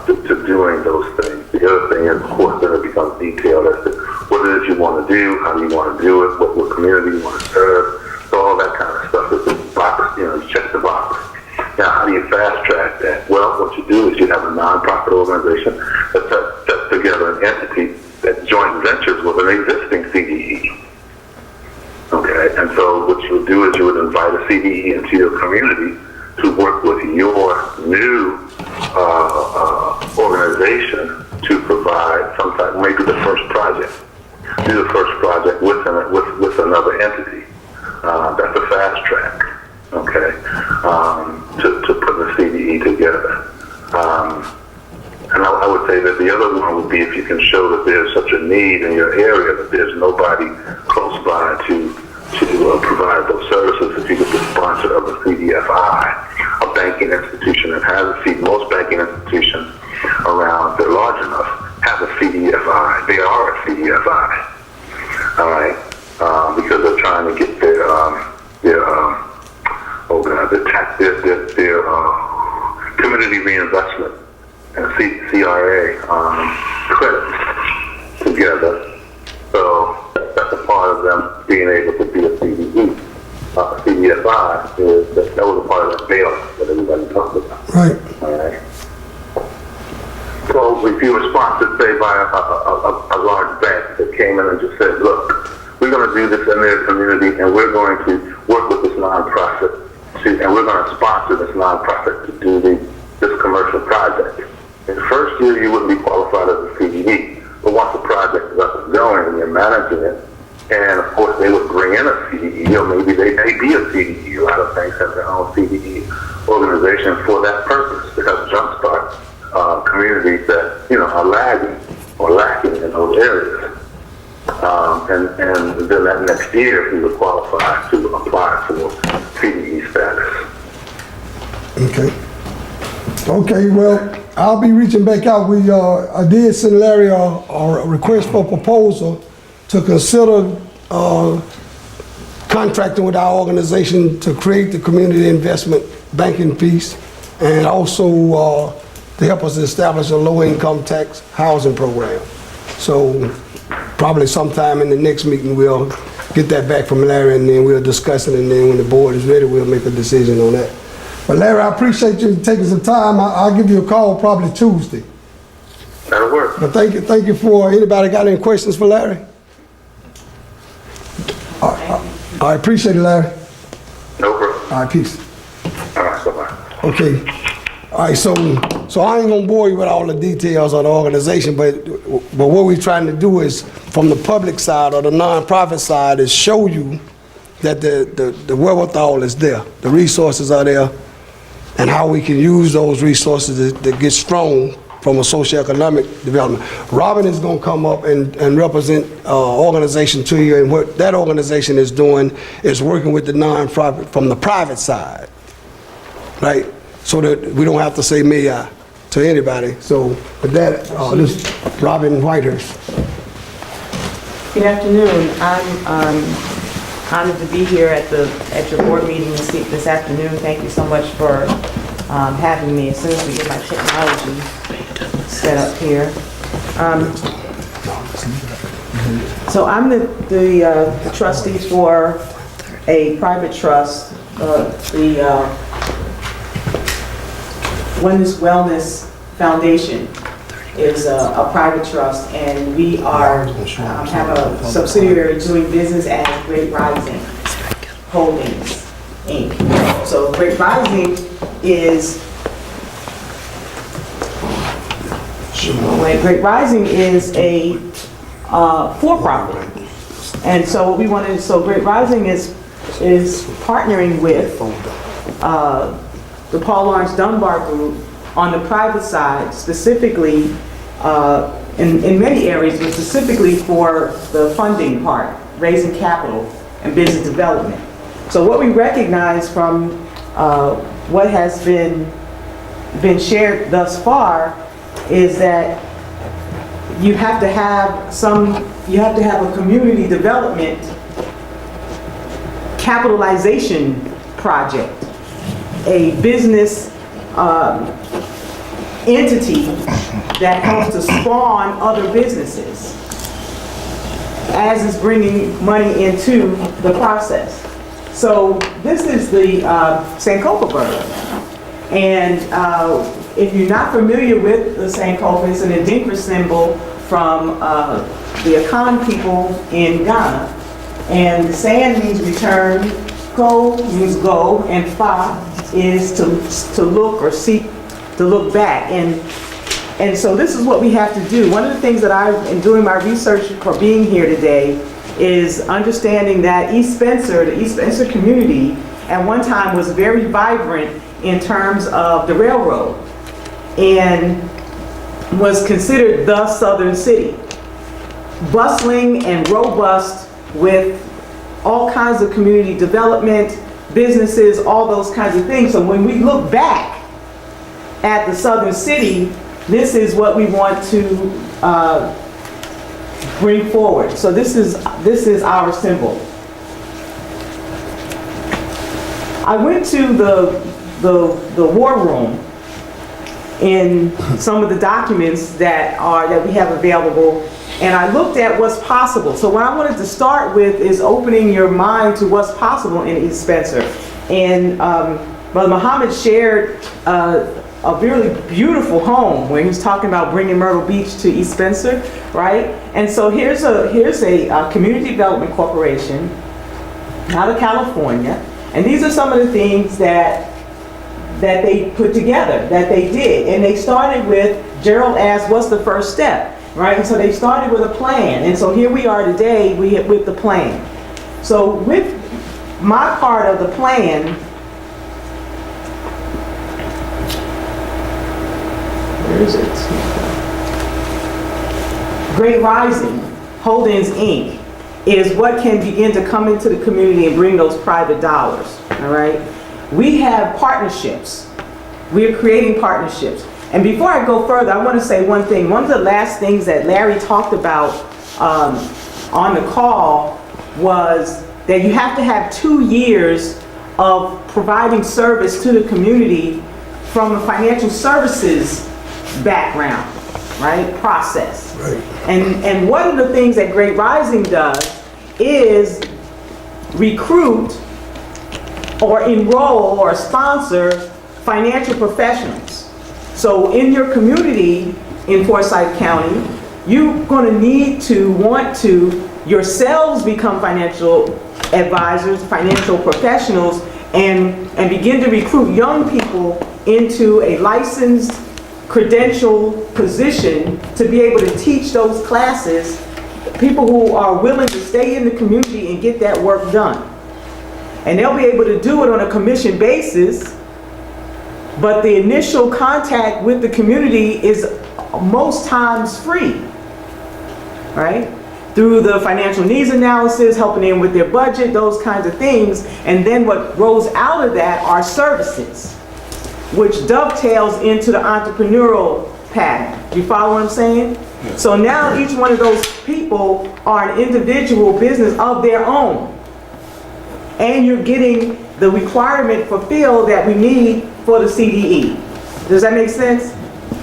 to doing those things. The other thing is, of course, then it becomes detailed as to what it is you want to do, how do you want to do it, what community you want to serve. So all that kind of stuff is the box, you check the box. Now, how do you fast track that? Well, what you do is you have a nonprofit organization that sets together an entity that joint ventures with an existing CDE. Okay, and so what you would do is you would invite a CDE into your community to work with your new organization to provide some type, maybe the first project. Do the first project with another entity. That's a fast track. Okay, to put the CDE together. And I would say that the other one would be if you can show that there's such a need in your area that there's nobody close by to provide those services. If you get the sponsor of a CDFI, a banking institution that has a CDFI, most banking institutions around, they're large enough, have a CDFI. They are a CDFI. All right, because they're trying to get their community reinvestment and CRA credits together. So that's a part of them being able to be a CDE. CDFI is that was a part of that bailout that everybody talked about. Right. All right. So if you were sponsored, say, by a large bank that came in and just said, look, we're going to do this in their community, and we're going to work with this nonprofit, and we're going to sponsor this nonprofit to do this commercial project. In the first year, you wouldn't be qualified as a CDE, but once the project is up and going and you're managing it, and of course they would bring in a CDE, or maybe they may be a CDE. A lot of banks have their own CDE organization for that purpose, to help jumpstart communities that are lagging or lacking in those areas. And then that next year, he would qualify to apply for CDE status. Okay, well, I'll be reaching back out. I did send Larry a request for proposal to consider contracting with our organization to create the community investment banking piece, and also to help us establish a low-income tax housing program. So probably sometime in the next meeting, we'll get that back from Larry, and then we'll discuss it, and then when the board is ready, we'll make a decision on that. But Larry, I appreciate you taking some time. I'll give you a call probably Tuesday. That'll work. But thank you for, anybody got any questions for Larry? All right, appreciate it, Larry. No problem. All right, peace. All right, bye-bye. Okay. All right, so I ain't gonna bore you with all the details of the organization, but what we're trying to do is, from the public side or the nonprofit side, is show you that the wherewithal is there, the resources are there, and how we can use those resources to get strong from a socioeconomic development. Robin is gonna come up and represent organization to you, and what that organization is doing is working with the nonprofit from the private side, right? So that we don't have to say may I to anybody. So with that, this is Robin Whitehurst. Good afternoon. I'm honored to be here at your board meeting this afternoon. Thank you so much for having me. As soon as we get my technology set up here. So I'm the trustee for a private trust, the Oneness Wellness Foundation is a private trust, and we are have a subsidiary doing business as Great Rising Holdings, Inc. So Great Rising is a for-profit, and so what we wanted. So Great Rising is partnering with the Paul Lawrence Dunbar Group on the private side, specifically in many areas, but specifically for the funding part, raising capital and business development. So what we recognize from what has been shared thus far is that you have to have a community development capitalization project, a business entity that helps to spawn other businesses as it's bringing money into the process. So this is the Sankofa bird. And if you're not familiar with the Sankofa, it's an Adinkra symbol from the Akan people in Ghana. And San means return, Ko means go, and Fa is to look or seek, to look back. And so this is what we have to do. One of the things that in doing my research for being here today is understanding that the East Spencer community at one time was very vibrant in terms of the railroad and was considered the southern city. Bustling and robust with all kinds of community development, businesses, all those kinds of things. So when we look back at the southern city, this is what we want to bring forward. So this is our symbol. I went to the war room in some of the documents that we have available, and I looked at what's possible. So what I wanted to start with is opening your mind to what's possible in East Spencer. And Brother Muhammad shared a really beautiful home where he was talking about bringing Myrtle Beach to East Spencer, right? And so here's a community development corporation out of California, and these are some of the things that they put together, that they did. And they started with, Gerald asked, what's the first step, right? And so they started with a plan. And so here we are today with the plan. So with my part of the plan, where is it? Great Rising Holdings, Inc. is what can begin to come into the community and bring those private dollars, all right? We have partnerships. We are creating partnerships. And before I go further, I want to say one thing. One of the last things that Larry talked about on the call was that you have to have 2 years of providing service to the community from a financial services background, right? Process. Right. And one of the things that Great Rising does is recruit or enroll or sponsor financial professionals. So in your community in Forsyth County, you're going to need to want to yourselves become financial advisors, financial professionals, and begin to recruit young people into a licensed, credentialed position to be able to teach those classes, people who are willing to stay in the community and get that work done. And they'll be able to do it on a commission basis, but the initial contact with the community is most times free, right? Through the financial needs analysis, helping them with their budget, those kinds of things. And then what grows out of that are services, which dovetails into the entrepreneurial pattern. You follow what I'm saying? So now each one of those people are an individual business of their own. And you're getting the requirement fulfilled that we need for the CDE. Does that make sense?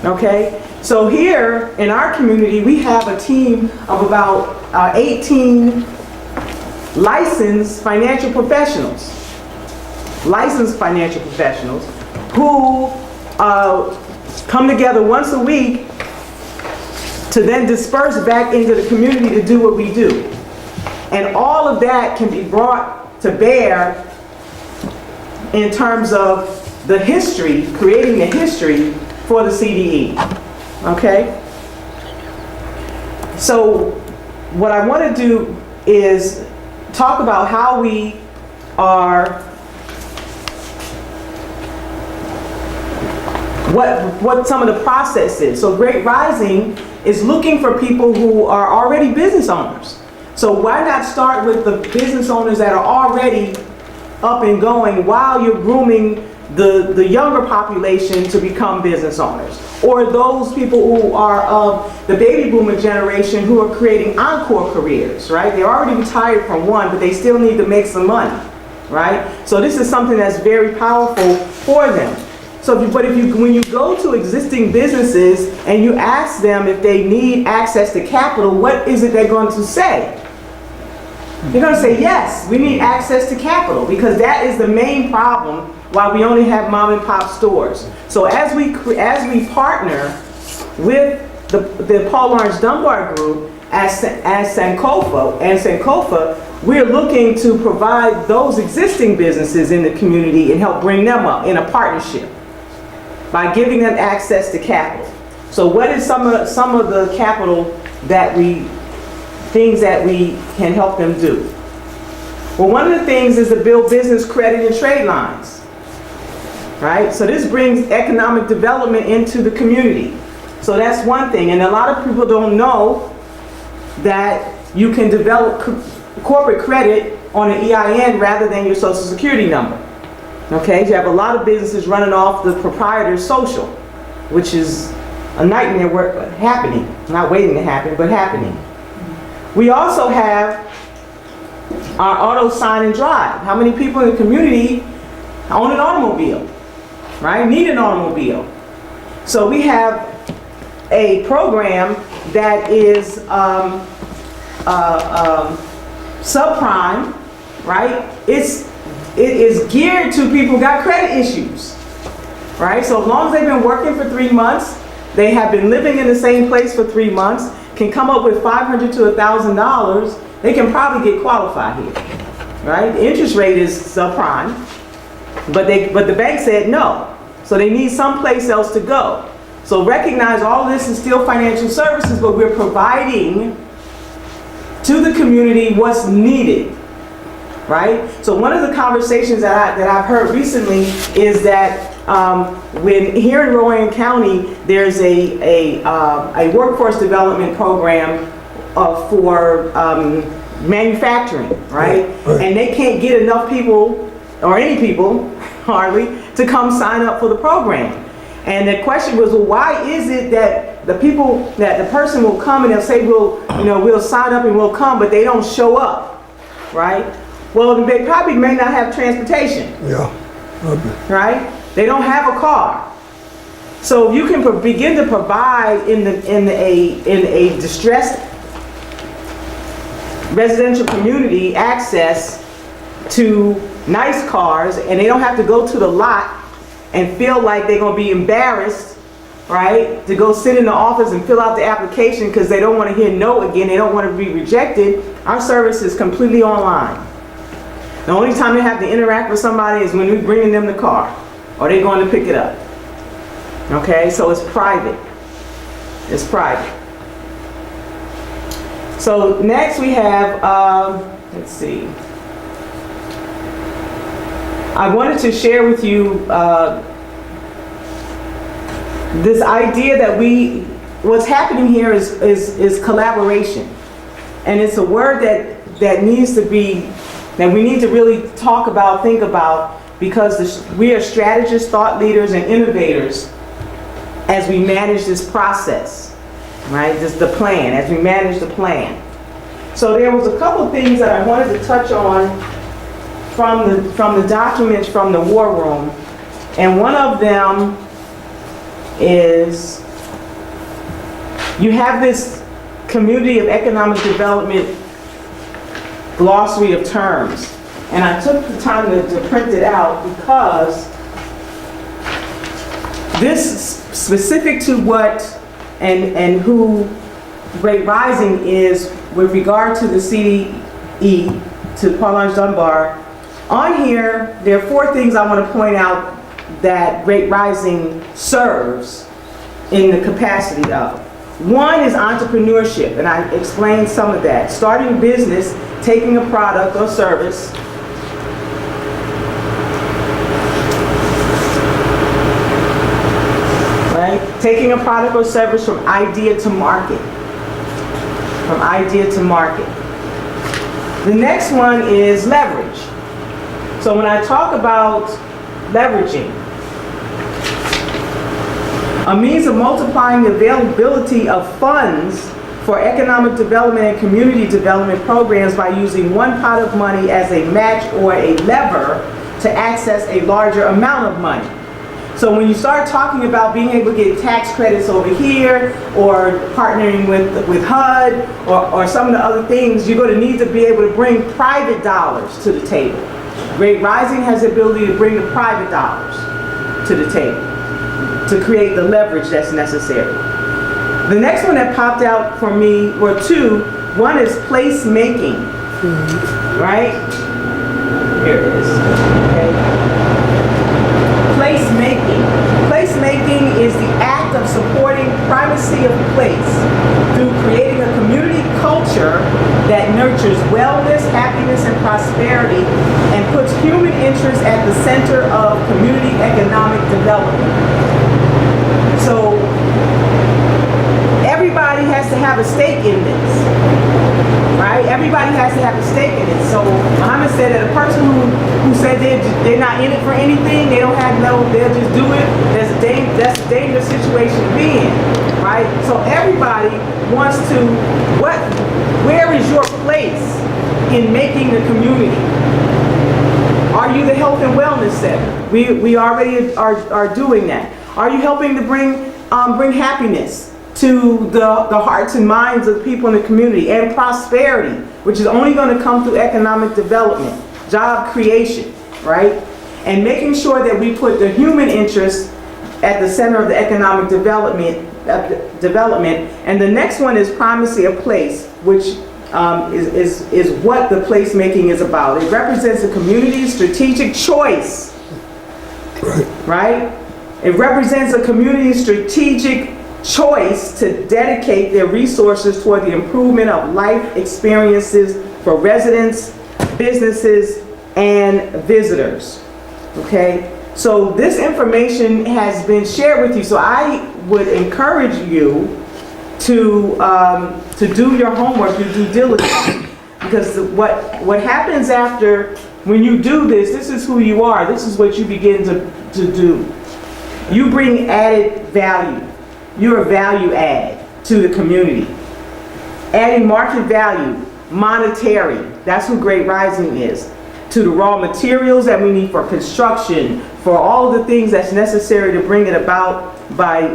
Okay. So here in our community, we have a team of about 18 licensed financial professionals. Licensed financial professionals who come together once a week to then disperse back into the community to do what we do. And all of that can be brought to bear in terms of the history, creating the history for the CDE. Okay? So what I want to do is talk about how we are, what some of the process is. So Great Rising is looking for people who are already business owners. So why not start with the business owners that are already up and going while you're grooming the younger population to become business owners? Or those people who are of the baby boomer generation who are creating encore careers, right? They're already retired from one, but they still need to make some money, right? So this is something that's very powerful for them. So, when you go to existing businesses and you ask them if they need access to capital, what is it they're going to say? They're going to say, yes, we need access to capital, because that is the main problem why we only have mom and pop stores. So as we partner with the Paul Lawrence Dunbar Group as Sankofa, we're looking to provide those existing businesses in the community and help bring them up in a partnership by giving them access to capital. So what is some of the capital things that we can help them do? Well, one of the things is to build business credit and trade lines, right? So this brings economic development into the community. So that's one thing. And a lot of people don't know that you can develop corporate credit on an EIN rather than your social security number. Okay, you have a lot of businesses running off the proprietor's social, which is a nightmare happening. Not waiting to happen, but happening. We also have our auto sign and drive. How many people in the community own an automobile, right? Need an automobile. So we have a program that is subprime, right? It is geared to people who got credit issues, right? So as long as they've been working for 3 months, they have been living in the same place for 3 months, can come up with $500 to $1,000, they can probably get qualified here, right? The interest rate is subprime, but the bank said no, so they need someplace else to go. So recognize all of this is still financial services, but we're providing to the community what's needed. Right? So one of the conversations that I've heard recently is that when here in Rowan County, there's a workforce development program for manufacturing, right? And they can't get enough people, or any people, hardly, to come sign up for the program. And the question was, well, why is it that the person will come and they'll say, we'll sign up and we'll come, but they don't show up, right? Well, they probably may not have transportation. Yeah. Okay. Right? They don't have a car. So you can begin to provide in a distressed residential community access to nice cars, and they don't have to go to the lot and feel like they're going to be embarrassed, right, to go sit in the office and fill out the application because they don't want to hear no again. They don't want to be rejected. Our service is completely online. The only time they have to interact with somebody is when we're bringing them the car or they're going to pick it up. Okay, so it's private. It's private. So next we have, let's see. I wanted to share with you this idea that what's happening here is collaboration. And it's a word that needs to be, that we need to really talk about, think about, because we are strategists, thought leaders, and innovators as we manage this process, right? This is the plan, as we manage the plan. So there was a couple things that I wanted to touch on from the documents from the War Room. And one of them is, you have this Community of Economic Development glossary of terms. And I took the time to print it out because this is specific to what and who Great Rising is with regard to the CDE, to Paul Laurence Dunbar. On here, there are 4 things I want to point out that Great Rising serves in the capacity of. One is entrepreneurship, and I explained some of that. Starting a business, taking a product or service, right? Taking a product or service from idea to market. From idea to market. The next one is leverage. So when I talk about leveraging, a means of multiplying the availability of funds for economic development and community development programs by using one pot of money as a match or a lever to access a larger amount of money. So when you start talking about being able to get tax credits over here, or partnering with HUD, or some of the other things, you're going to need to be able to bring private dollars to the table. Great Rising has the ability to bring the private dollars to the table to create the leverage that's necessary. The next one that popped out for me were 2. One is place making, right? Here it is. Okay. Place making. Place making is the act of supporting primacy of place through creating a community culture that nurtures wellness, happiness, and prosperity, and puts human interests at the center of community economic development. So everybody has to have a stake in this, right? Everybody has to have a stake in it. So Muhammad said that a person who said they're not in it for anything, they don't have no, they'll just do it, that's a dangerous situation to be in, right? So everybody wants to, where is your place in making the community? Are you the health and wellness center? We already are doing that. Are you helping to bring happiness to the hearts and minds of the people in the community, and prosperity, which is only going to come through economic development, job creation, right? And making sure that we put the human interest at the center of the economic development. And the next one is primacy of place, which is what the placemaking is about. It represents the community's strategic choice, right? It represents a community's strategic choice to dedicate their resources toward the improvement of life experiences for residents, businesses, and visitors. Okay, so this information has been shared with you. So I would encourage you to do your homework, your due diligence, because what happens after, when you do this is who you are. This is what you begin to do. You bring added value. You're a value add to the community. Adding market value, monetary, that's who Great Rising is, to the raw materials that we need for construction, for all of the things that's necessary to bring it about by,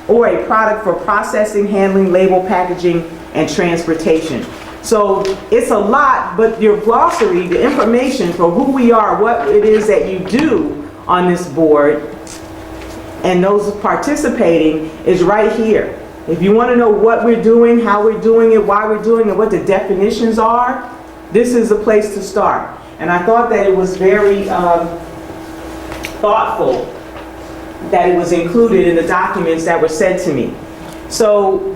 or a product for processing, handling, label, packaging, and transportation. So it's a lot, but your glossary, the information for who we are, what it is that you do on this board, and those participating is right here. If you want to know what we're doing, how we're doing it, why we're doing it, what the definitions are, this is the place to start. And I thought that it was very thoughtful that it was included in the documents that were sent to me. So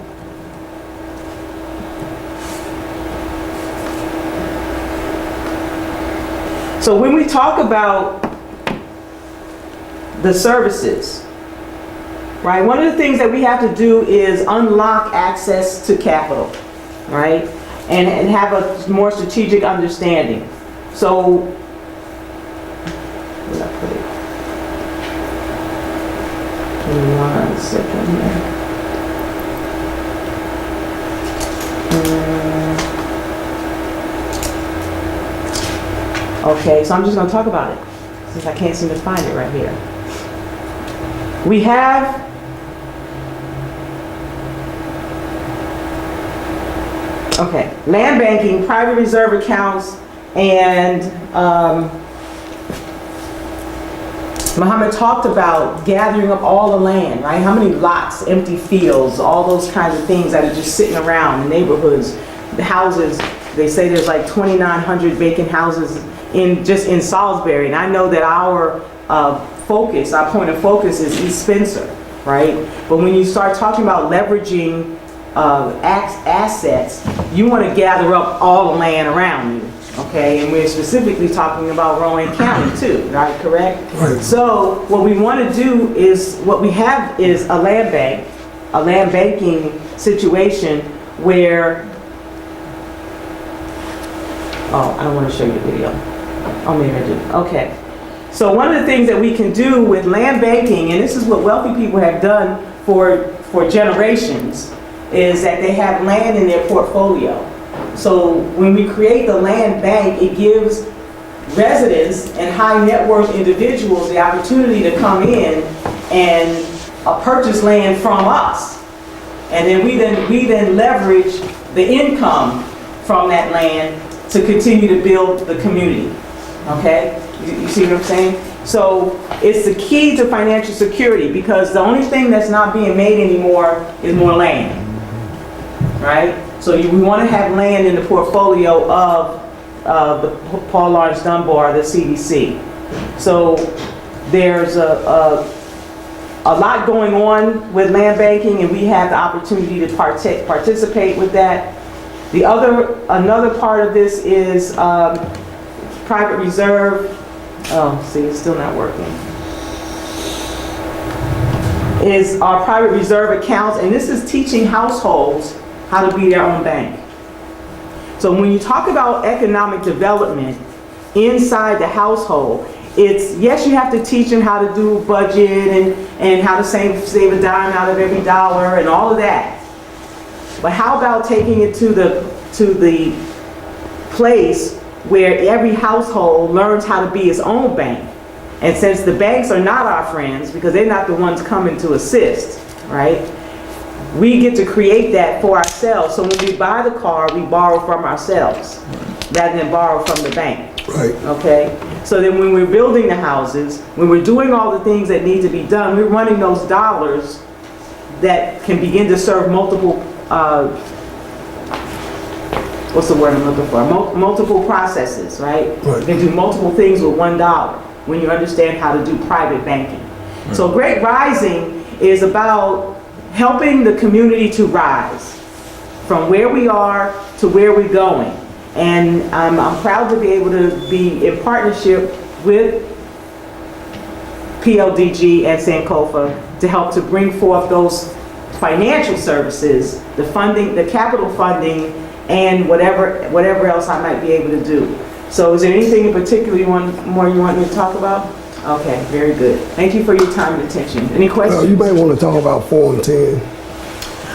when we talk about the services, right, one of the things that we have to do is unlock access to capital, right, and have a more strategic understanding. So, where did I put it? Give me 1 second here. Okay, so I'm just going to talk about it since I can't seem to find it right here. We have land banking, private reserve accounts, and Muhammad talked about gathering up all the land, right? How many lots, empty fields, all those kinds of things that are just sitting around in neighborhoods, the houses. They say there's like 2,900 vacant houses just in Salisbury, and I know that our point of focus is East Spencer, right? But when you start talking about leveraging assets, you want to gather up all the land around you, okay? And we're specifically talking about Rowan County too, right? Correct? Right. So what we want to do is, what we have is a land bank, a land banking situation where, oh, I don't want to show you the video. Oh, maybe I do. Okay. So one of the things that we can do with land banking, and this is what wealthy people have done for generations, is that they have land in their portfolio. So when we create the land bank, it gives residents and high net worth individuals the opportunity to come in and purchase land from us. And then we then leverage the income from that land to continue to build the community. Okay? You see what I'm saying? So it's the key to financial security, because the only thing that's not being made anymore is more land. Right? So we want to have land in the portfolio of the Paul Laurence Dunbar, the CDC. So there's a lot going on with land banking, and we have the opportunity to participate with that. Another part of this is private reserve. Oh, see, it's still not working. Is our private reserve accounts, and this is teaching households how to be their own bank. So when you talk about economic development inside the household, it's, yes, you have to teach them how to do a budget and how to save a dime out of every dollar and all of that. But how about taking it to the place where every household learns how to be its own bank? And since the banks are not our friends, because they're not the ones coming to assist, right? We get to create that for ourselves. So when we buy the car, we borrow from ourselves rather than borrow from the bank. Right. Okay? So then when we're building the houses, when we're doing all the things that need to be done, we're running those dollars that can begin to serve multiple, what's the word I'm looking for? Multiple processes, right? Right. You can do multiple things with $1 when you understand how to do private banking. Right. So Great Rising is about helping the community to rise from where we are to where we're going. And I'm proud to be able to be in partnership with PLDG and Sankofa to help to bring forth those financial services, the funding, the capital funding, and whatever else I might be able to do. So is there anything in particular you want me to talk about? Okay, very good. Thank you for your time and attention. Any questions? You might want to talk about 4 and 10.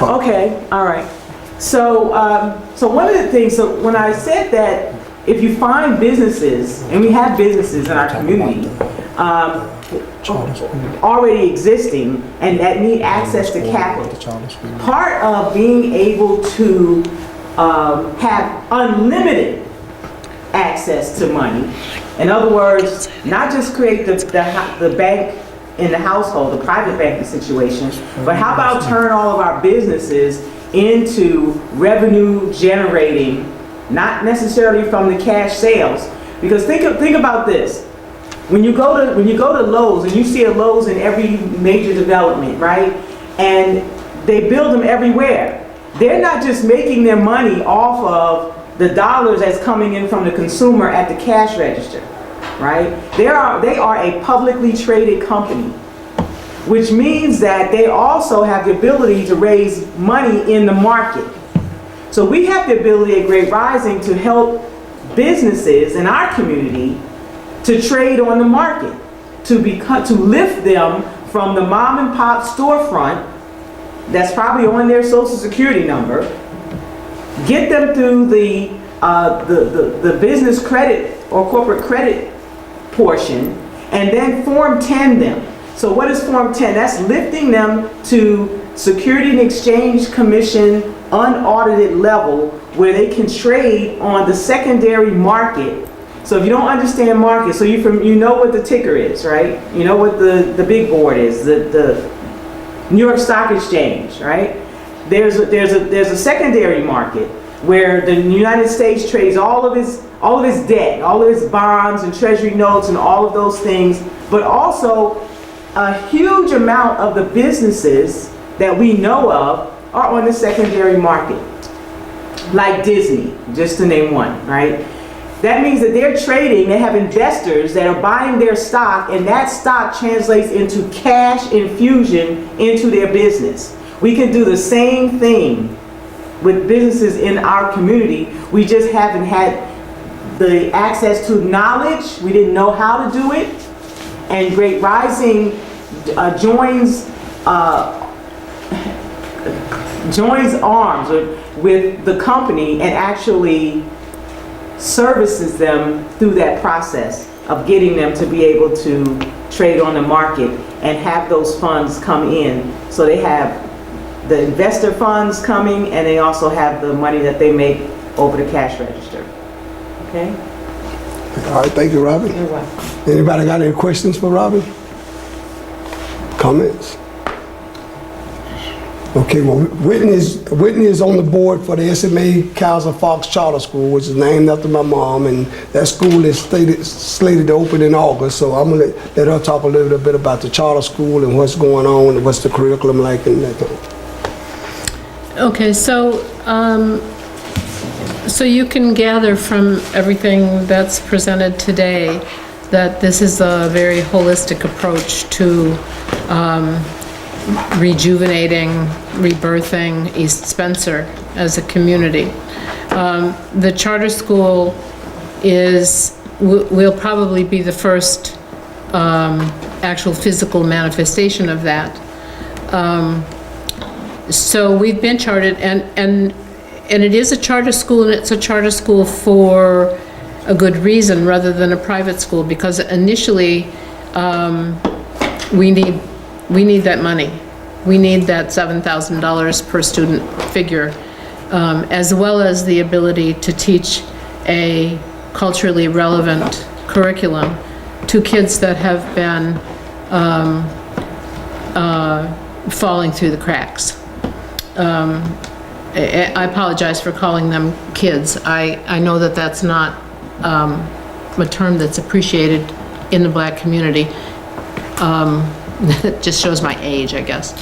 Okay, all right. So, so one of the things, so when I said that if you find businesses, and we have businesses in our community already existing and that need access to capital, part of being able to have unlimited access to money, in other words, not just create the bank in the household, the private banking situation, but how about turn all of our businesses into revenue generating, not necessarily from the cash sales, Because think about this. When you go to Lowe's, and you see a Lowe's in every major development, right? And they build them everywhere. They're not just making their money off of the dollars that's coming in from the consumer at the cash register, right? They are a publicly traded company, which means that they also have the ability to raise money in the market. So we have the ability at Great Rising to help businesses in our community to trade on the market, to lift them from the mom and pop storefront that's probably on their social security number, get them through the business credit or corporate credit portion, and then Form 10 them. So what is Form 10? That's lifting them to Security and Exchange Commission unaudited level where they can trade on the secondary market. So if you don't understand market, so you know what the ticker is, right? You know what the big board is, the New York Stock Exchange, right? There's a secondary market where the United States trades all of its debt, all of its bonds and treasury notes and all of those things, but also a huge amount of the businesses that we know of are on the secondary market, like Disney, just to name one, right? That means that they're trading, they have investors that are buying their stock, and that stock translates into cash infusion into their business. We can do the same thing with businesses in our community. We just haven't had the access to knowledge. We didn't know how to do it. And Great Rising joins arms with the company and actually services them through that process of getting them to be able to trade on the market and have those funds come in. So they have the investor funds coming, and they also have the money that they make over the cash register. Okay? All right, thank you, Robin. You're welcome. Anybody got any questions for Robin? Comments? Okay, well, Whitney is on the board for the SMA Kaiser Fox Charter School, which is named after my mom, and that school is slated to open in August, so I'm gonna let her talk a little bit about the charter school and what's going on and what's the curriculum like and that kind of. Okay, so you can gather from everything that's presented today that this is a very holistic approach to rejuvenating, rebirthing East Spencer as a community. The charter school will probably be the first actual physical manifestation of that. So we've been chartered, and it is a charter school, and it's a charter school for a good reason rather than a private school, because initially we need that money. We need that $7,000 per student figure, as well as the ability to teach a culturally relevant curriculum to kids that have been falling through the cracks. I apologize for calling them kids. I know that that's not a term that's appreciated in the Black community. It just shows my age, I guess.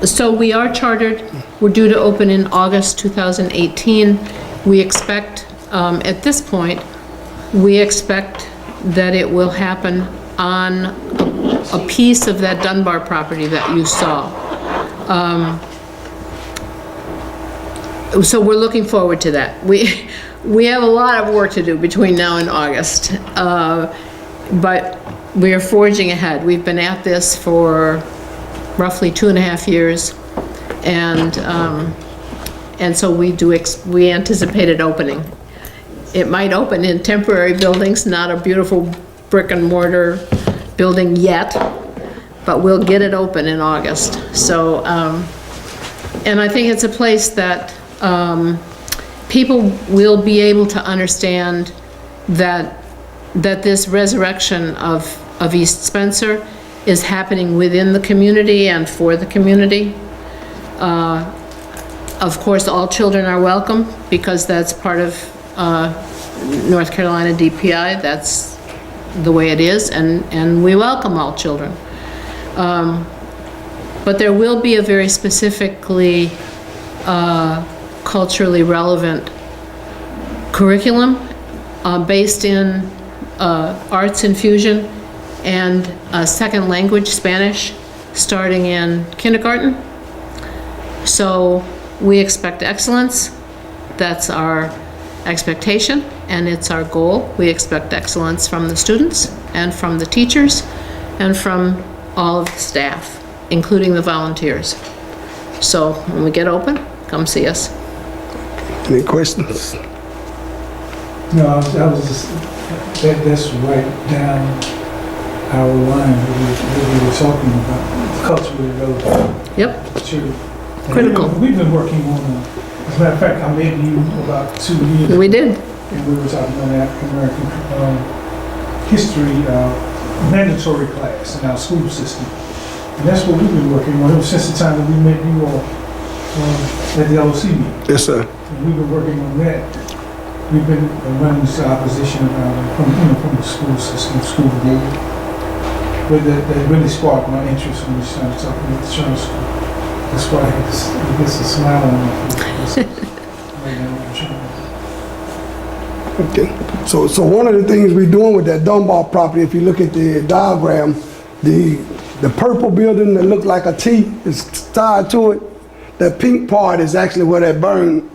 So we are chartered. We're due to open in August 2018. We expect, at this point, we expect that it will happen on a piece of that Dunbar property that you saw. So we're looking forward to that. We have a lot of work to do between now and August, but we are forging ahead. We've been at this for roughly 2.5 years, and so we anticipate it opening. It might open in temporary buildings, not a beautiful brick and mortar building yet, but we'll get it open in August. So, and I think it's a place that people will be able to understand that this resurrection of East Spencer is happening within the community and for the community. Of course, all children are welcome, because that's part of North Carolina DPI, that's the way it is, and we welcome all children. But there will be a very specifically culturally relevant curriculum based in arts infusion and a second language, Spanish, starting in kindergarten. So we expect excellence. That's our expectation, and it's our goal. We expect excellence from the students and from the teachers and from all of the staff, including the volunteers. So when we get open, come see us. Any questions? No, I was just, that's right down our line that we were talking about, culturally relevant. Yep, Sure. critical. We've been working on, as a matter of fact, I met you about 2 years ago. We did. And we were talking about African American history mandatory class in our school system. And that's what we've been working on ever since the time that we met you all at the LOC meeting. Yes, sir. And we've been working on that. We've been running this opposition from the school system, school board. But that really sparked my interest when we started talking about the charter school. That's why I guess a smile on my face. Right now, I'm trying to- Okay, so one of the things we're doing with that Dunbar property, if you look at the diagram, the purple building that looked like a T is tied to it. That pink part is actually where that burn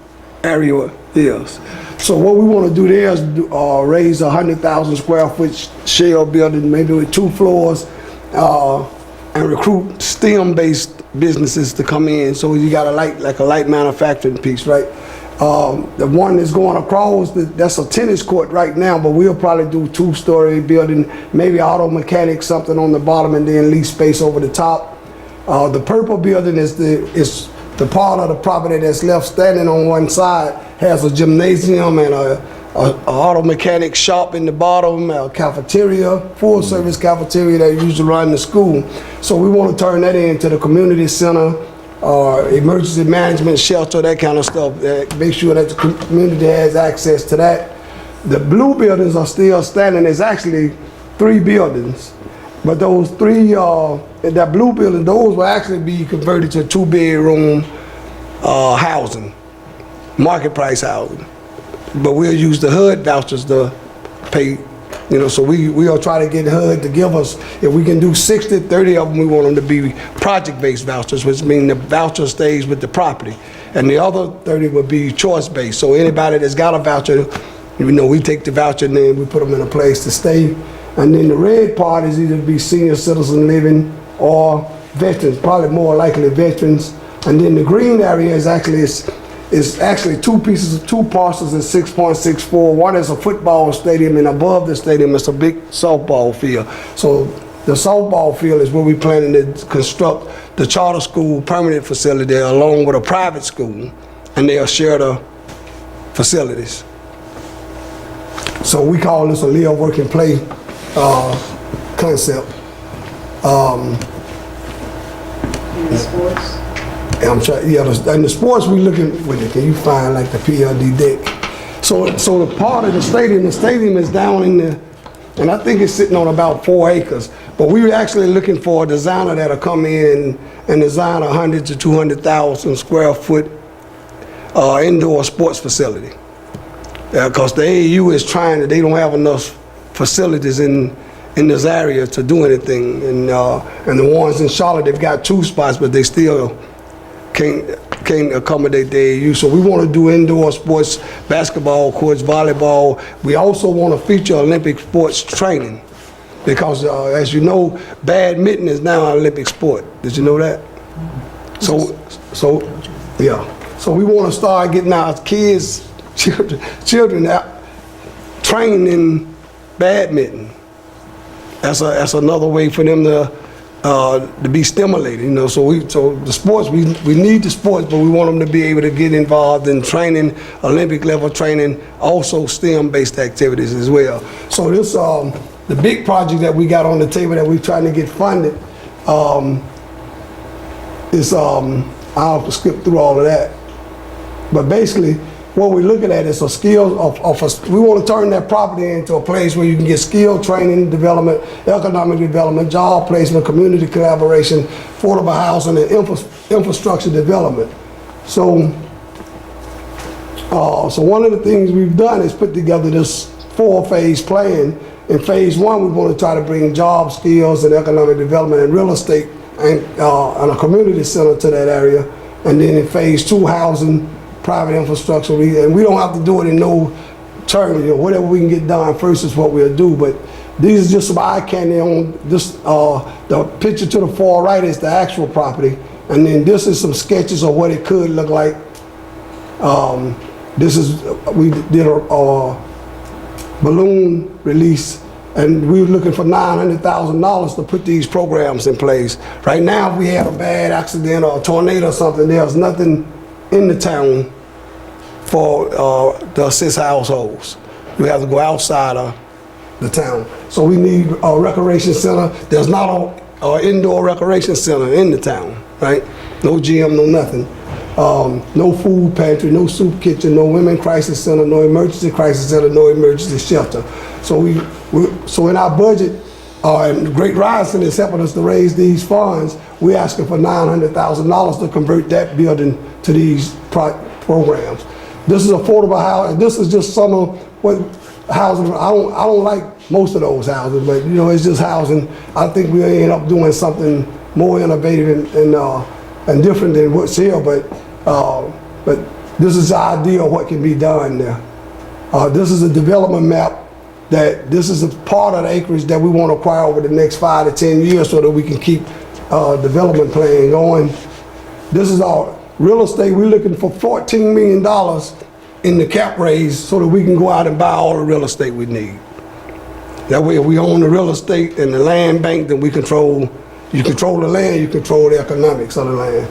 area is. So what we want to do there is raise a 100,000 square foot shell building, maybe with 2 floors, and recruit STEM-based businesses to come in. So you got a light manufacturing piece, right? The one that's going across, that's a tennis court right now, but we'll probably do 2-story building, maybe auto mechanics, something on the bottom, and then lease space over the top. The purple building is the part of the property that's left standing on one side, has a gymnasium and a auto mechanic shop in the bottom, a cafeteria, full service cafeteria that used to run the school. So we want to turn that into the community center, emergency management shelter, that kind of stuff. Make sure that the community has access to that. The blue buildings are still standing. There's actually 3 buildings, but those 3, that blue building, those will actually be converted to 2-bedroom housing, market price housing. But we'll use the HUD vouchers to pay, so we'll try to get HUD to give us, if we can do 60, 30 of them, we want them to be project-based vouchers, which means the voucher stays with the property. And the other 30 would be choice-based. So anybody that's got a voucher, we take the voucher and then we put them in a place to stay. And then the red part is either be senior citizen living or veterans, probably more likely veterans. And then the green area is actually 2 parcels at 6.64. One is a football stadium, and above the stadium is a big softball field. So the softball field is where we're planning to construct the charter school permanent facility along with a private school, and they'll share the facilities. So we call this a live, work, and play concept. Sports. I'm trying, and the sports we looking with it. Can you find like the PLD deck? So the part of the stadium is down in the, and I think it's sitting on about 4 acres. But we were actually looking for a designer that'll come in and design 100 to 200,000 square foot indoor sports facility. Because the AAU is trying, they don't have enough facilities in this area to do anything. And the ones in Charlotte, they've got 2 spots, but they still can't accommodate the AAU. So we want to do indoor sports, basketball courts, volleyball. We also want to feature Olympic sports training because, as you know, badminton is now an Olympic sport. Did you know that? So yeah. So we want to start getting our kids, children out trained in badminton. That's another way for them to be stimulated, So the sports, we need the sports, but we want them to be able to get involved in training, Olympic level training, also STEM-based activities as well. So this, the big project that we got on the table that we're trying to get funded, is, I'll skip through all of that. But basically, what we're looking at is a skill we want to turn that property into a place where you can get skill training, development, economic development, job placement, community collaboration, affordable housing, and infrastructure development. So, so one of the things we've done is put together this 4-phase plan. In phase 1, we want to try to bring job, skills, and economic development and real estate and a community center to that area. And then in phase 2, housing, private infrastructure, and we don't have to do it in no term. You know, whatever we can get done first is what we'll do. But these are just some eye candy on this. The picture to the far right is the actual property, and then this is some sketches of what it could look like. This is we did a balloon release, and we were looking for $900,000 to put these programs in place. Right now, if we had a bad accident or a tornado or something, there's nothing in the town for to assist households. We have to go outside of the town. So we need a recreation center. There's not an indoor recreation center in the town, right? No gym, no nothing. No food pantry, no soup kitchen, no women crisis center, no emergency crisis center, no emergency shelter. So so in our budget, and Great Rising is helping us to raise these funds. We're asking for $900,000 to convert that building to these programs. This is affordable housing. This is just some of what housing. I don't like most of those houses, but you know, it's just housing. I think we'll end up doing something more innovative and different than what's here. But this is the idea of what can be done there. This is a development map. That this is a part of the acreage that we want to acquire over the next 5 to 10 years so that we can keep development plan going. This is our real estate. We're looking for $14 million in the cap raise so that we can go out and buy all the real estate we need. That way, if we own the real estate and the land bank, then you control the land, you control the economics of the land.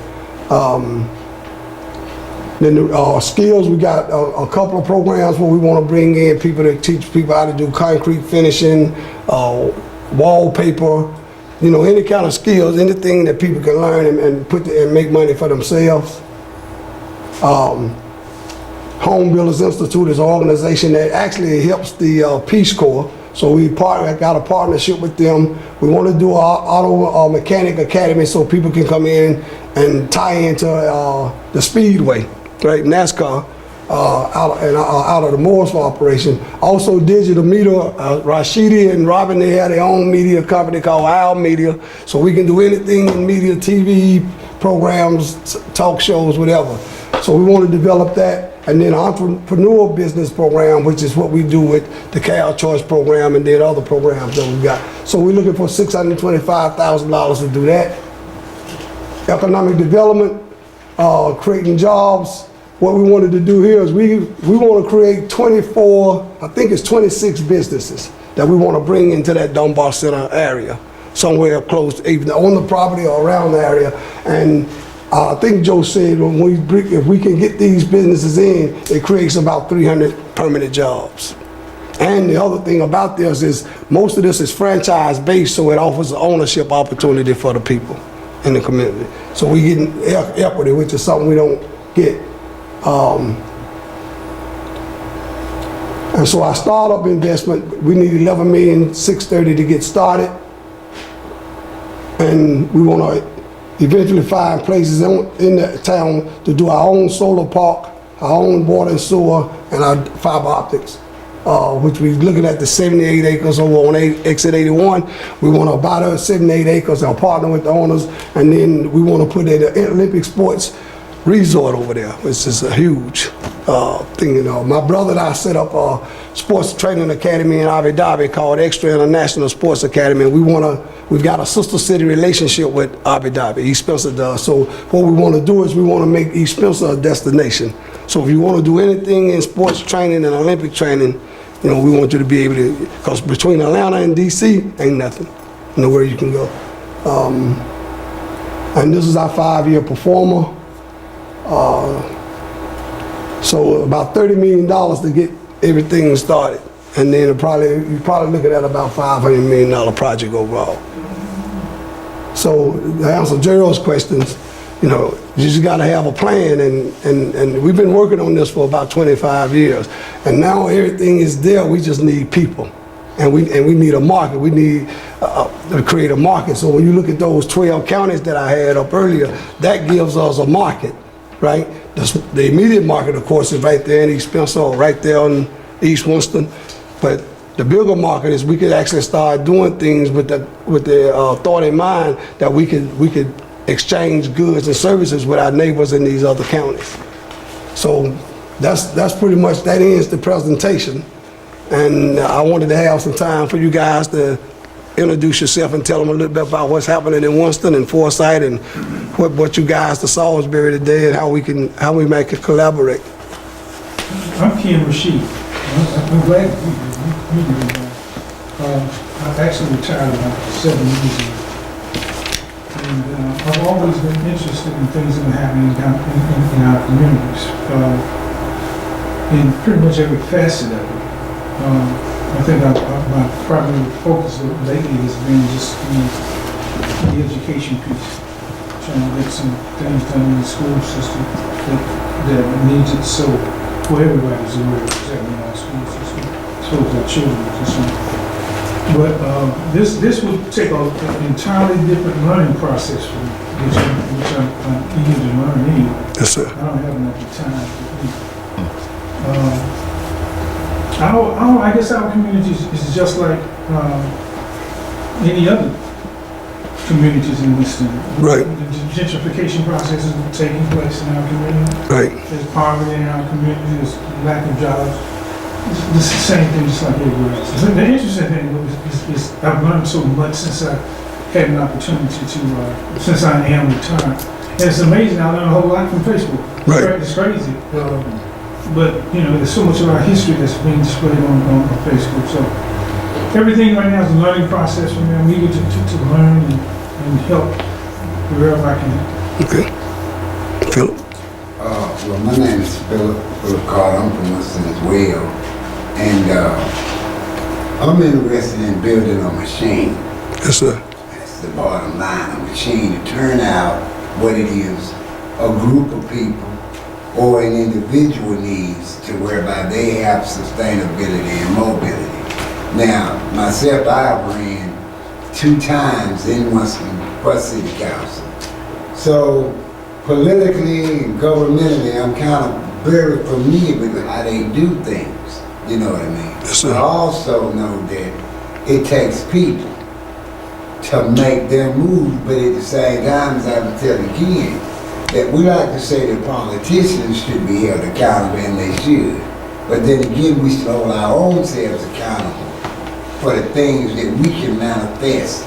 Then the skills, we got a couple of programs where we want to bring in people to teach people how to do concrete finishing, wallpaper, you know, any kind of skills, anything that people can learn and make money for themselves. Home Builders Institute is an organization that actually helps the Peace Corps. So we got a partnership with them. We want to do our auto mechanic academy so people can come in and tie into the Speedway. Right, NASCAR, out of the Mooresville operation. Also digital media, Rashidi and Robin, they have their own media company called Owl Media. So we can do anything in media, TV, programs, talk shows, whatever. So we want to develop that. And then entrepreneur business program, which is what we do with the Cal Choice program and then other programs that we've got. So we're looking for $625,000 to do that. Economic development, creating jobs. What we wanted to do here is we want to create 26 businesses that we want to bring into that Dunbar Center area, somewhere close, either on the property or around the area. And I think Joe said if we can get these businesses in, it creates about 300 permanent jobs. And the other thing about this is most of this is franchise based, so it offers an ownership opportunity for the people in the community. So we getting equity, which is something we don't get. And so our startup investment, we need $11,630,000 to get started. And we want to eventually find places in the town to do our own solar park, our own water and sewer, and our fiber optics, which we're looking at the 78 acres over on exit 81. We want to buy those 78 acres and partner with the owners, and then we want to put an Olympic sports resort over there, which is a huge thing. You know, my brother and I set up a sports training academy in Abu Dhabi called Extra International Sports Academy. And we've got a sister city relationship with Abu Dhabi. East Spencer does. So what we want to do is we want to make East Spencer a destination. So if you want to do anything in sports training and Olympic training, you know, we want you to be able to, because between Atlanta and DC ain't nothing, nowhere you can go. And this is our 5-year performer. So about $30 million to get everything started, and then you're probably looking at about $500 million project overall. So to answer Gerald's questions, You know, you just gotta have a plan, and we've been working on this for about 25 years. And now everything is there, we just need people. And we need a market, we need to create a market. So when you look at those 12 counties that I had up earlier, that gives us a market, right? The immediate market, of course, is right there in East Spencer, or right there in East Winston. But the bigger market is we could actually start doing things with the thought in mind that we could exchange goods and services with our neighbors in these other counties. So that's pretty much, that ends the presentation. And I wanted to have some time for you guys to introduce yourself and tell them a little bit about what's happening in Winston and Forsyth, and what you guys to Salisbury today, and how we make it collaborate. I'm Ken Rashid. I'm glad you did that. I actually retired about 7 years ago. And I've always been interested in things that are happening in our communities, in pretty much every facet of it. I think my primary focus lately has been just the education piece, trying to get some things done in the school system that needs it so for everybody's aware of what's happening in our school system, so our children just. But this would take an entirely different learning process for me, which I'm eager to learn anyway. Yes, sir. I don't have enough time. I guess our community is just like any other communities in Winston. Right. The gentrification process is taking place in our community. Right. There's poverty in our community, there's lack of jobs. It's the same thing, just like everywhere else. The interesting thing is I've learned so much since I had an opportunity to, since I am retired. And it's amazing, I learned a whole lot from Facebook. Right. It's crazy. But, you know, there's so much of our history that's being displayed on Facebook. So everything right now is a learning process for me. I'm eager to learn and help wherever I can. Okay. Philip? Well, my name is Philip Carter. I'm from Winston as well. And I'm interested in building a machine. Yes, sir. That's the bottom line. A machine to turn out what it is a group of people or an individual needs to whereby they have sustainability and mobility. Now, myself, I ran 2 times in Winston for city council. So politically and governmentally, I'm kind of very familiar with how they do things. You know what I mean? Yes, sir. I also know that it takes people to make them move, but at the same time, as I would tell again, that we like to say that politicians should be held accountable, and they should. But then again, we should hold our own selves accountable for the things that we can manifest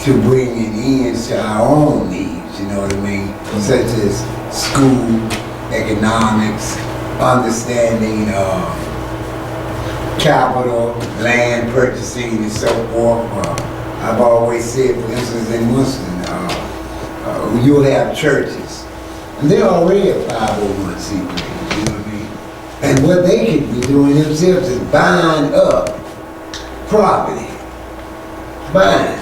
to bring an end to our own needs, you know what I mean? Such as school, economics, understanding capital, land purchasing, and so forth. I've always said, for instance, in Winston, you'll have churches. And they're already a 501c3, you know what I mean? And what they could be doing themselves is buying up property. Buying.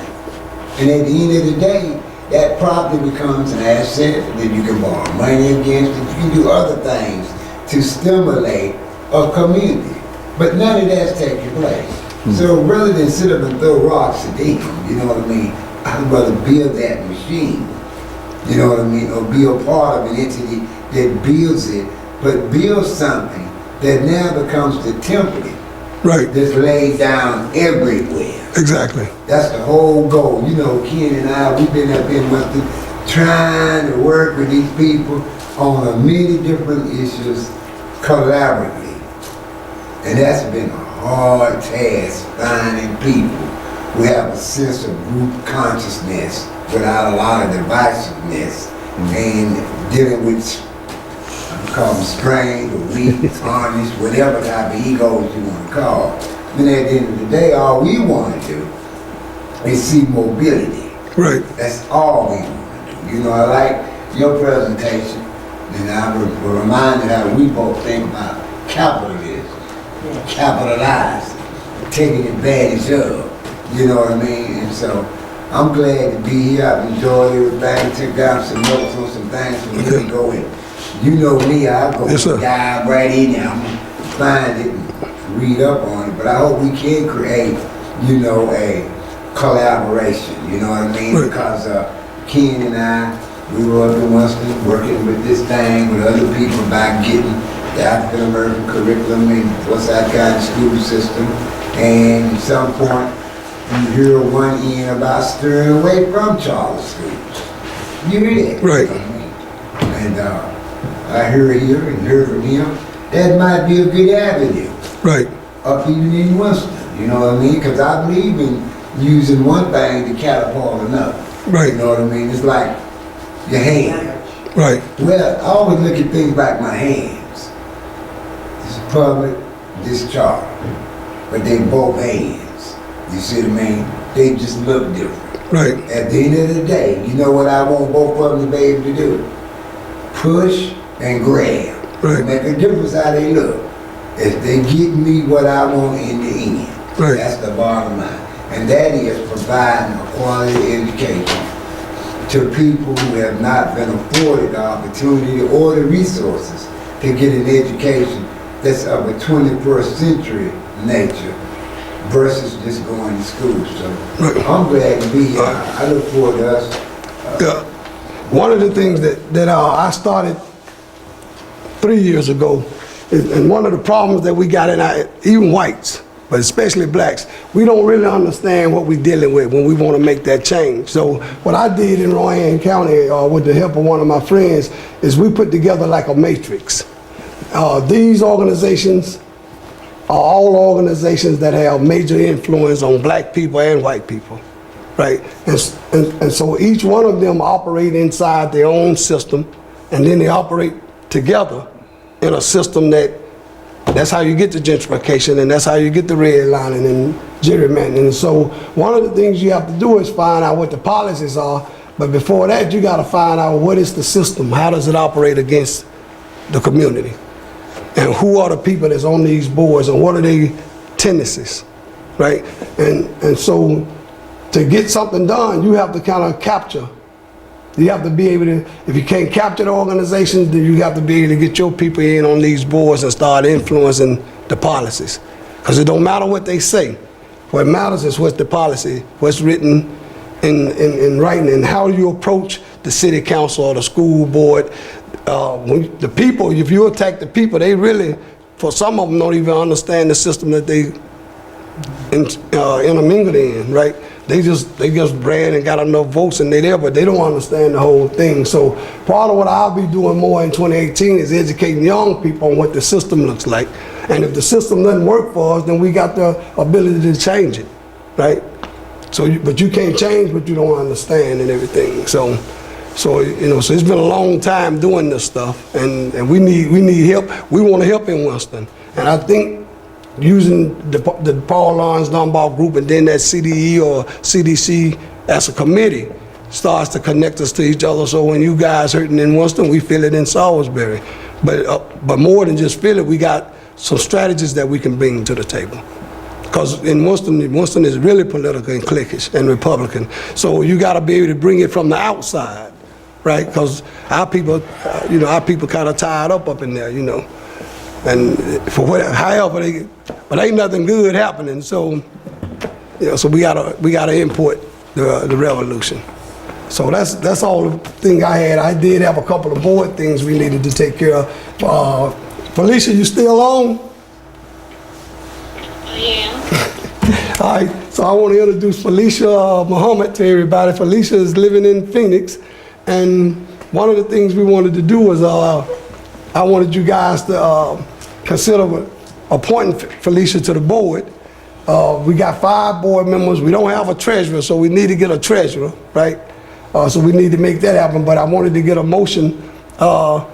And at the end of the day, that property becomes an asset that you can borrow money against, and you can do other things to stimulate a community. But none of that's taking place. So rather than sit up and throw rocks at them, you know what I mean, I'd rather build that machine. You know what I mean? Or be a part of an entity that builds it, but builds something that now becomes the template. Right. That's laid down everywhere. Exactly. That's the whole goal. You know, Ken and I, we've been up in Winston trying to work with these people on many different issues collaboratively. And that's been a hard task, finding people who have a sense of group consciousness without a lot of divisiveness and dealing with, I call them strained or weak, tarnished, whatever type of egos you want to call. Then at the end of the day, all we want to do is see mobility. Right. That's all we want to do. You know, I like your presentation, and I was reminded how we both think about capitalism. Capitalizing, taking advantage of, you know what I mean? And so I'm glad to be here. I've enjoyed everything. Took down some notes on some things for me to go in. You know me, I'll go Yes, sir. dive right in there. I'm gonna find it and read up on it. But I hope we can create, you know, a collaboration. You know what I mean? Right. Because Ken and I, we were up in Winston working with this thing with other people about getting the African American curriculum and what's our kind of school system. And at some point, you hear one end about steering away from charter schools. You hear that? Right. And I hear here and hear from him, that might be a good avenue Right. up even in Winston. You know what I mean? Because I believe in using one thing to catapult another. Right. You know what I mean? It's like your hand. Right. Well, I always look at things like my hands. This is public, this charter. But they both hands. You see what I mean? They just look different. Right. At the end of the day, you know what I want both of them to be able to do? Push and grab. Right. Make a difference how they look. If they get me what I want in the end. Right. That's the bottom line. And that is providing a quality education to people who have not been afforded the opportunity or the resources to get an education that's of a 21st century nature versus just going to school. So I'm glad to be here. I look forward to us. One of the things that I started 3 years ago, and one of the problems that we got in our, even whites, but especially blacks, we don't really understand what we're dealing with when we want to make that change. So what I did in Rowan County, with the help of one of my friends, is we put together like a matrix. These organizations are all organizations that have major influence on black people and white people, right? And so each one of them operate inside their own system, and then they operate together in a system that's how you get the gentrification, and that's how you get the redlining and gerrymandering. And so one of the things you have to do is find out what the policies are, but before that you got to find out what is the system, how does it operate against the community, and who are the people that's on these boards, and what are their tendencies, right? And so to get something done, you have to kind of capture. You have to be able to, if you can't capture the organizations, then you have to be able to get your people in on these boards and start influencing the policies. Because it don't matter what they say. What matters is what's the policy, what's written in writing, and how you approach the city council or the school board. When the people, if you attack the people, they really, for some of them, don't even understand the system that they intermingled in, right? They just ran and got enough votes and they there, but they don't understand the whole thing. So part of what I'll be doing more in 2018 is educating young people on what the system looks like. And if the system doesn't work for us, then we got the ability to change it, right? So, but you can't change what you don't understand and everything. So you know, so it's been a long time doing this stuff, and we need help. We want to help in Winston, and I think using the Paul Laurence Dunbar group and then that CDE or CDC as a committee starts to connect us to each other. So when you guys hurting in Winston, we feel it in Salisbury. But more than just feel it, we got some strategies that we can bring to the table. Because in Winston is really political and cliquish and Republican. So you got to be able to bring it from the outside, right? Because our people, you know, our people kind of tied up in there, you know. And for whatever, however, but ain't nothing good happening. So, you know, so we gotta import the revolution. So that's all the thing I had. I did have a couple of board things we needed to take care of. Felicia, you still on? Yeah. All right, so I want to introduce Felicia Muhammad to everybody. Felicia is living in Phoenix, and one of the things we wanted to do was I wanted you guys to consider appointing Felicia to the board. We got 5 board members. We don't have a treasurer, so we need to get a treasurer, right? So we need to make that happen, but I wanted to get a motion to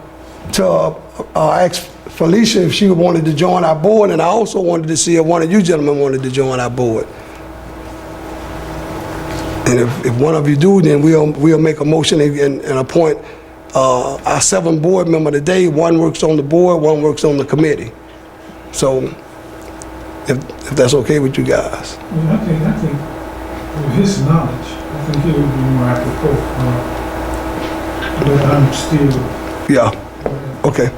ask Felicia if she wanted to join our board, and I also wanted to see if one of you gentlemen wanted to join our board. And if one of you do, then we'll make a motion and appoint our 7 board member today. 1 works on the board, 1 works on the committee. So if that's okay with you guys. I think with his knowledge, I think it would be more apropos. But I'm still, Yeah, okay.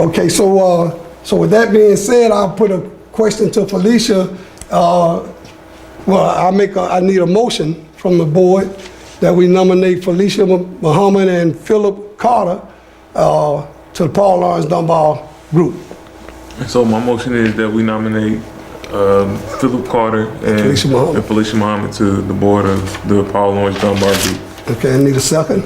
Okay, so with that being said, I'll put a question to Felicia. I need a motion from the board that we nominate Felicia Muhammad and Philip Carter to the Paul Lawrence Dunbar Group. So my motion is that we nominate Philip Carter and Felicia Muhammad to the board of the Paul Lawrence Dunbar Group. Okay, I need a second.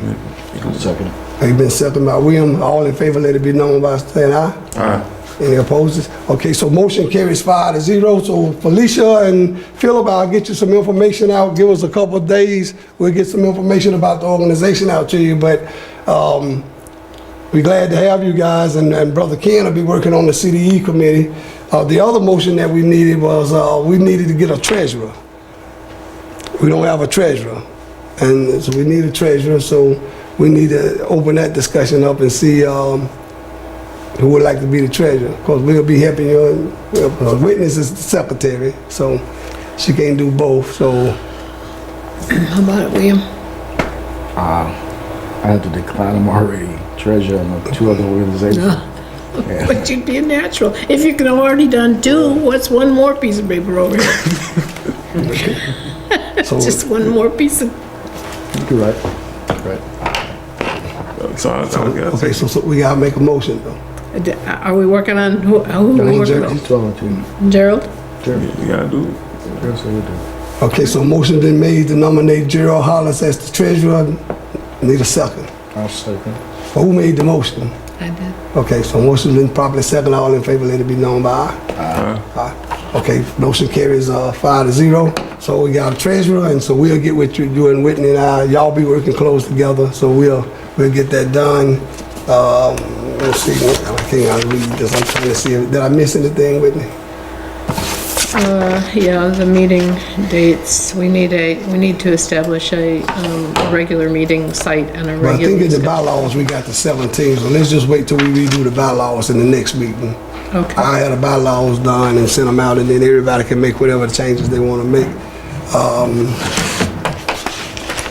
Second. It's been seconded by William. All in favor, let it be known by saying aye. Aye. Any opposed? Okay, so motion carries 5-0. So Felicia and Philip, I'll get you some information out. Give us a couple of days. We'll get some information about the organization out to you. But we're glad to have you guys. And Brother Ken will be working on the CDE committee. The other motion that we needed was we needed to get a treasurer. We don't have a treasurer. And so we need a treasurer. So we need to open that discussion up and see who would like to be the treasurer. Because we'll be helping you. Witness is the secretary, so she can't do both. So How about it, William? I had to decline them already. Treasurer and 2 other organizations. Yeah. But you'd be a natural. If you could have already done 2, what's one more piece of paper over here? So- Just one more piece of... You're right. Right. So I guess. okay, so we gotta make a motion though. Are we working on, who are we working on? I'm telling you. Gerald? You gotta do it. Yes, I do. Okay, so motion been made to nominate Gerald Hollis as the treasurer. Need a second. I'll second. Who made the motion? I did. Okay, so motion been properly second. All in favor, let it be known by aye. Aye. Okay, motion carries 5-0. So we got a treasurer, and so we'll get with you and Whitney and I. Y'all be working close together, so we'll get that done. Let's see. I can't read this. I'm trying to see. Did I miss anything, Whitney? Yeah, the meeting dates, we need to establish a regular meeting site and a Well, I regular... think in the bylaws, we got the 17th, so let's just wait till we redo the bylaws in the next meeting. Okay. I had the bylaws done and sent them out, and then everybody can make whatever changes they want to make.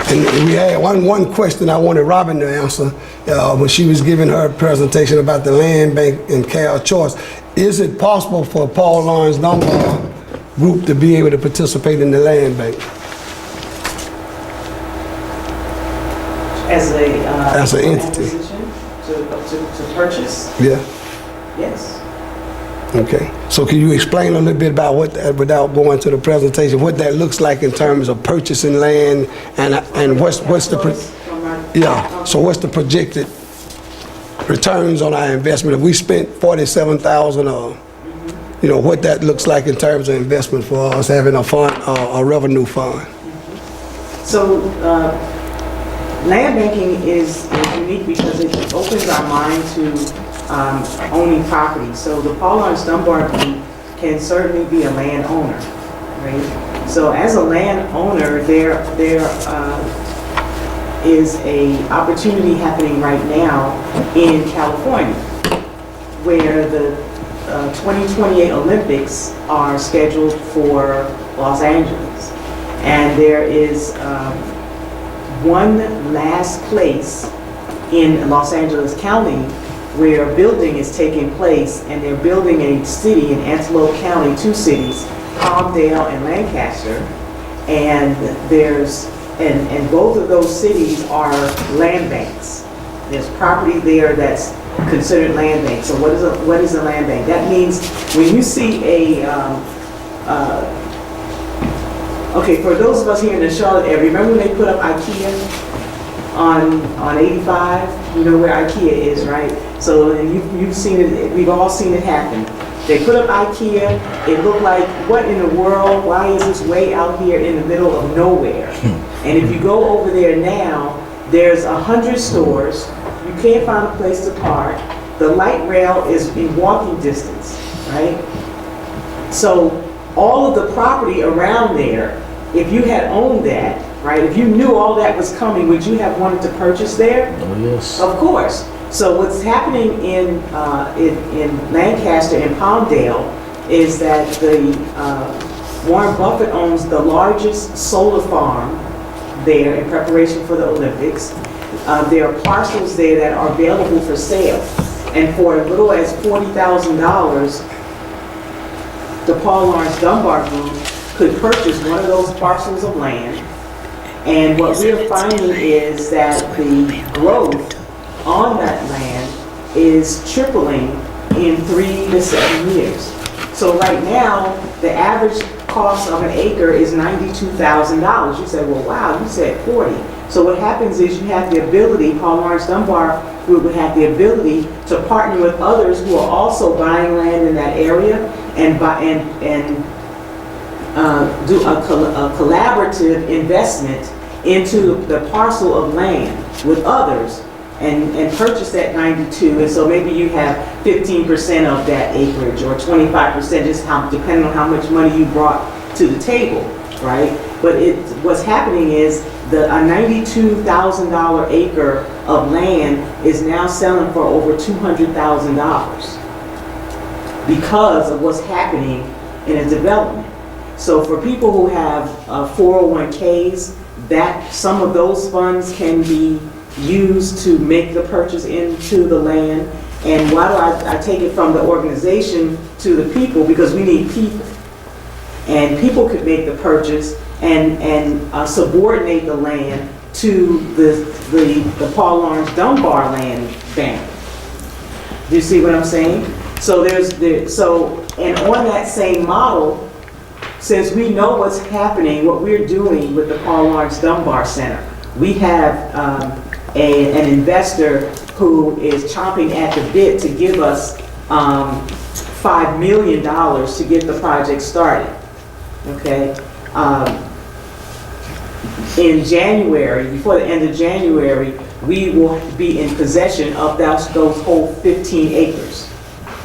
And we had one question I wanted Robin to answer when she was giving her presentation about the land bank and Cal Choice. Is it possible for Paul Lawrence Dunbar Group to be able to participate in the land bank? As an entity. acquisition to purchase, Yeah. yes. Okay. So can you explain a little bit about what that, without going to the presentation, what that looks like in terms of purchasing land and what's the so what's the projected returns on our investment? If we spent $47,000, what that looks like in terms of investment for us having a fund, a revenue fund. So land banking is unique because it opens our mind to owning property. So the Paul Lawrence Dunbar Group can certainly be a landowner, right? So as a landowner, there is a opportunity happening right now in California where the 2028 Olympics are scheduled for Los Angeles. And there is one last place in Los Angeles County where building is taking place, and they're building a city in Antelope County, 2 cities, Palmdale and Lancaster. And and both of those cities are land banks. There's property there that's considered land bank. So what is a land bank? That means when you see okay, for those of us here in the Charlotte area, remember when they put up IKEA on 85? You know where IKEA is, right? So and you've seen it, we've all seen it happen. They put up IKEA, it looked like, what in the world? Why is this way out here in the middle of nowhere? And if you go over there now, there's 100 stores, you can't find a place to park, the light rail is in walking distance, right? So all of the property around there, if you had owned that, right, if you knew all that was coming, would you have wanted to purchase there? Oh, yes. Of course. So what's happening in Lancaster and Palmdale is that the Warren Buffett owns the largest solar farm there in preparation for the Olympics. There are parcels there that are available for sale. And for as little as $40,000, the Paul Lawrence Dunbar Group could purchase one of those parcels of land. And what we're finding is that the growth on that land is tripling in 3 to 7 years. So right now, the average cost of an acre is $92,000. You say, well, wow, you said 40. So what happens is you have the ability, Paul Lawrence Dunbar Group would have the ability to partner with others who are also buying land in that area and do a collaborative investment into the parcel of land with others and purchase that 92. And so maybe you have 15% of that acreage or 25%, just depending on how much money you brought to the table, right? But what's happening is a $92,000 acre of land is now selling for over $200,000 because of what's happening in a development. So for people who have 401ks, that some of those funds can be used to make the purchase into the land. And why do I take it from the organization to the people? Because we need people. And people could make the purchase and subordinate the land to the Paul Lawrence Dunbar land bank. Do you see what I'm saying? So and on that same model, since we know what's happening, what we're doing with the Paul Lawrence Dunbar Center, we have an investor who is chomping at the bit to give us $5 million to get the project started. Okay. In January, before the end of January, we will be in possession of those whole 15 acres.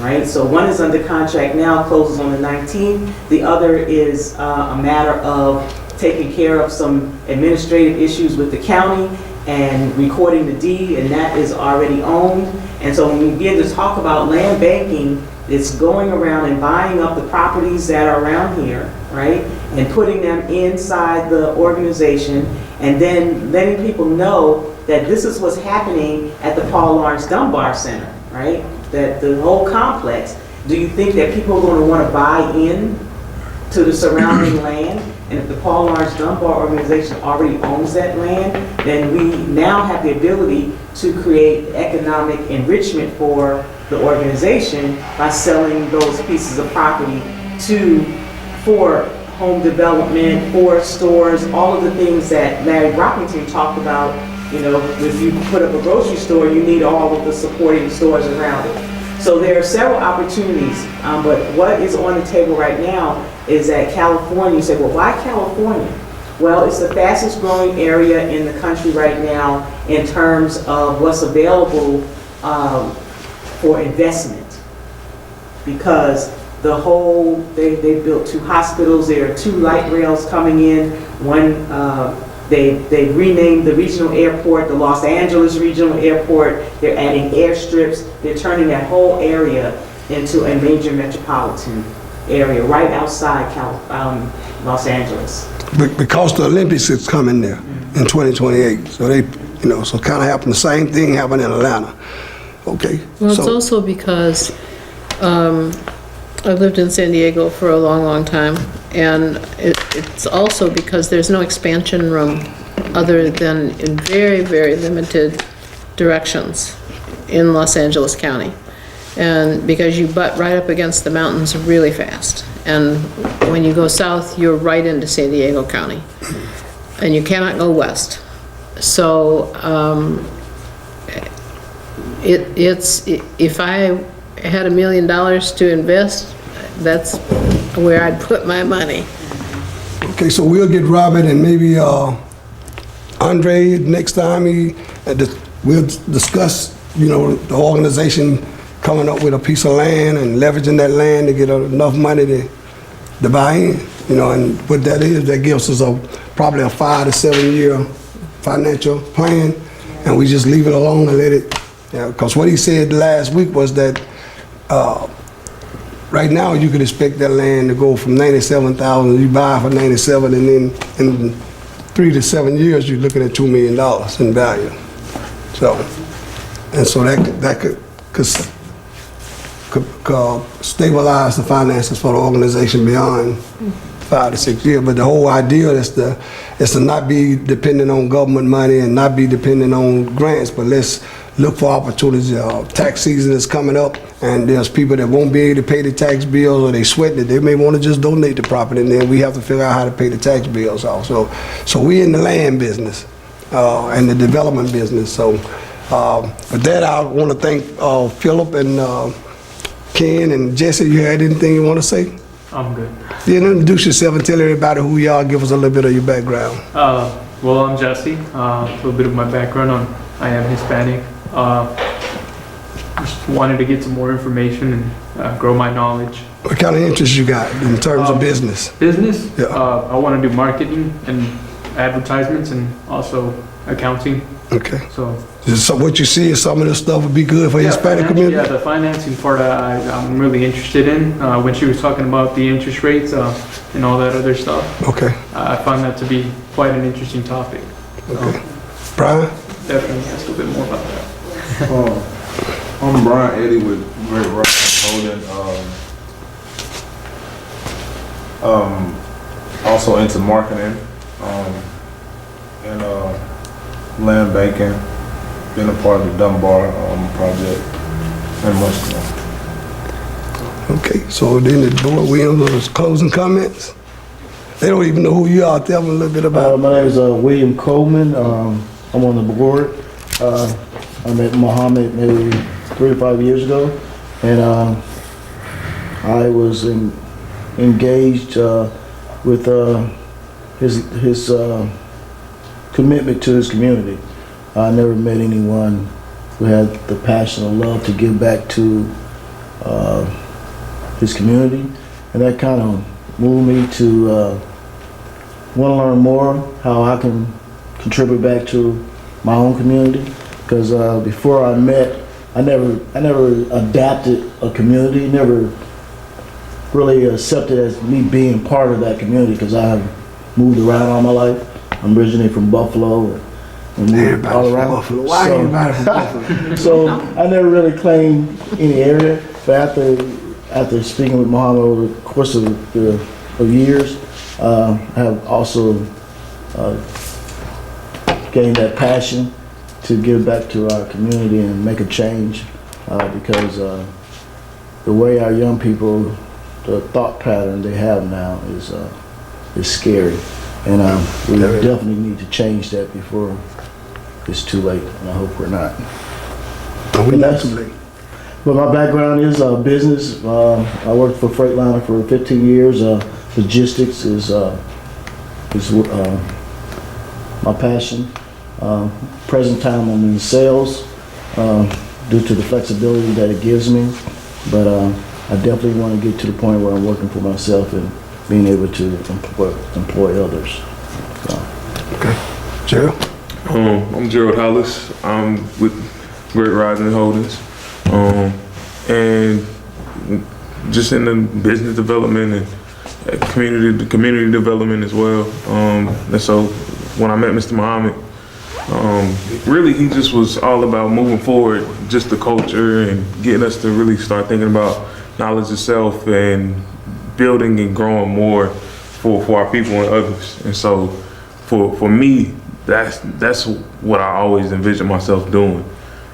Right, so one is under contract now, closes on the 19th. The other is a matter of taking care of some administrative issues with the county and recording the deed, and that is already owned. And so when we begin to talk about land banking, it's going around and buying up the properties that are around here, right, and putting them inside the organization, and then letting people know that this is what's happening at the Paul Lawrence Dunbar Center, right? That the whole complex, do you think that people are going to want to buy in to the surrounding land? And if the Paul Lawrence Dunbar organization already owns that land, then we now have the ability to create economic enrichment for the organization by selling those pieces of property for home development, for stores, all of the things that Larry Brockington talked about. You know, if you put up a grocery store, you need all of the supporting stores around it. So there are several opportunities, but what is on the table right now is that California, you say, well, why California? Well, it's the fastest growing area in the country right now in terms of what's available for investment. Because they built 2 hospitals, there are 2 light rails coming in, one, They renamed the regional airport the Los Angeles Regional Airport. They're adding airstrips. They're turning that whole area into a major metropolitan area right outside Los Angeles. Because the Olympics is coming there in 2028. So so kind of happened, the same thing happened in Atlanta. Okay. Well, it's also because I lived in San Diego for a long, long time, and it's also because there's no expansion room other than in very, very limited directions in Los Angeles County. And because you butt right up against the mountains really fast. And when you go south, you're right into San Diego County. And you cannot go west. So if I had $1 million to invest, that's where I'd put my money. Okay, so we'll get Robert and maybe Andre next time. We'll discuss, the organization coming up with a piece of land and leveraging that land to get enough money to buy in. And what that is, that gives us probably a 5 to 7 year financial plan, and we just leave it alone and let it. Because what he said last week was that right now you could expect that land to go from $97,000, you buy for $97,000, and then in 3 to 7 years, you're looking at $2 million in value. So, and so that could stabilize the finances for the organization beyond 5 to 6 years. But the whole idea is to not be dependent on government money and not be dependent on grants, but let's look for opportunities. Tax season is coming up, and there's people that won't be able to pay the tax bills, or they sweat that they may want to just donate the property, and then we have to figure out how to pay the tax bills off. So we're in the land business and the development business. So with that, I want to thank Philip and Ken and Jesse. You had anything you want to say? I'm good. Then introduce yourself and tell everybody who you are. Give us a little bit of your background. Well, I'm Jesse. A little bit of my background I am Hispanic. Just wanted to get some more information and grow my knowledge. What kind of interest you got in terms of business? Business? Yeah. I want to do marketing and advertisements and also accounting. Okay. So what you see is some of this stuff would be good for Hispanic community? Yeah, the financing part I'm really interested in. When she was talking about the interest rates and all that other stuff, Okay. I found that to be quite an interesting topic. Okay. Brian? Definitely ask a bit more about that. I'm Brian Eddie with Great Rock Holding. Also into marketing and land banking. Been a part of the Dunbar project and much more. Okay, so then the board, we have those closing comments? They don't even know who you are. Tell them a little bit about My name is William Coleman. I'm on the board. I met Muhammad maybe 3 to 5 years ago, and I was engaged with his commitment to his community. I never met anyone who had the passion or love to give back to his community, and that kind of moved me to want to learn more how I can contribute back to my own community. Because before I met, I never adapted a community, never really accepted as me being part of that community, because I have moved around all my life. I'm originally from Buffalo and moved all around. Buffalo. Why So- everybody from Buffalo? So I never really claimed any area, but after speaking with Muhammad over the course of years, I have also gained that passion to give back to our community and make a change, because the way our young people, the thought pattern they have now is scary, and we definitely need to change that before it's too late, and I hope we're not. We not too late. But my background is business. I worked for Freightliner for 15 years. Logistics is my passion. Present time I'm in sales due to the flexibility that it gives me. But I definitely want to get to the point where I'm working for myself and being able to employ others. So. Okay. Gerald? I'm Gerald Hollis. I'm with Great Rising Holdings. And just in the business development and community development as well. And so when I met Mr. Muhammad, really he just was all about moving forward, just the culture and getting us to really start thinking about knowledge itself and building and growing more for our people and others. And so for me, that's what I always envisioned myself doing.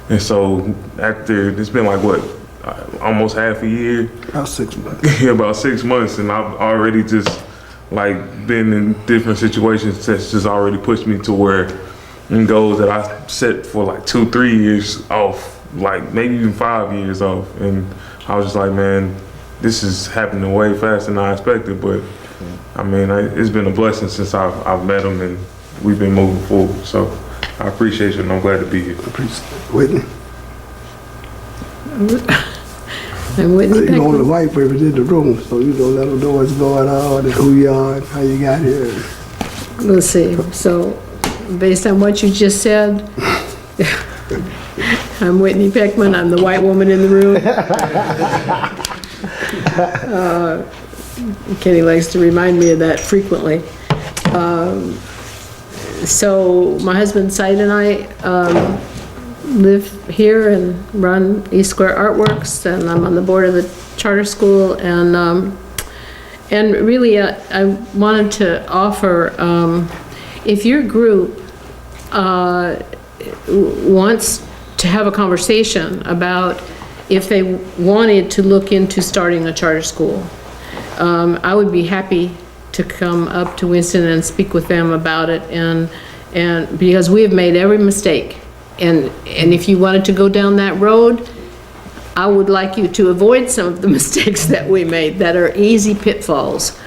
And so after, it's been like what, almost half a year? About 6 months. Yeah, about 6 months, and I've already just like been in different situations that's just already pushed me to where in goals that I set for like 2-3 years off, like maybe even 5 years off. And I was just like, man, this is happening way faster than I expected. But I mean, it's been a blessing since I've met him and we've been moving forward. So I appreciate you and I'm glad to be here. Whitney? I'm Whitney You know, the Beckman. white people in the room, so you know, let them know what's going on and who you are and how you got here. Let's see, so based on what you just said, I'm Whitney Beckman, I'm the white woman in the room. Kenny likes to remind me of that frequently. So my husband Said and I live here and run East Square Artworks, and I'm on the board of the charter school, and really I wanted to offer, if your group wants to have a conversation about if they wanted to look into starting a charter school, I would be happy to come up to Winston and speak with them about it, and because we have made every mistake, and if you wanted to go down that road, I would like you to avoid some of the mistakes that we made that are easy pitfalls.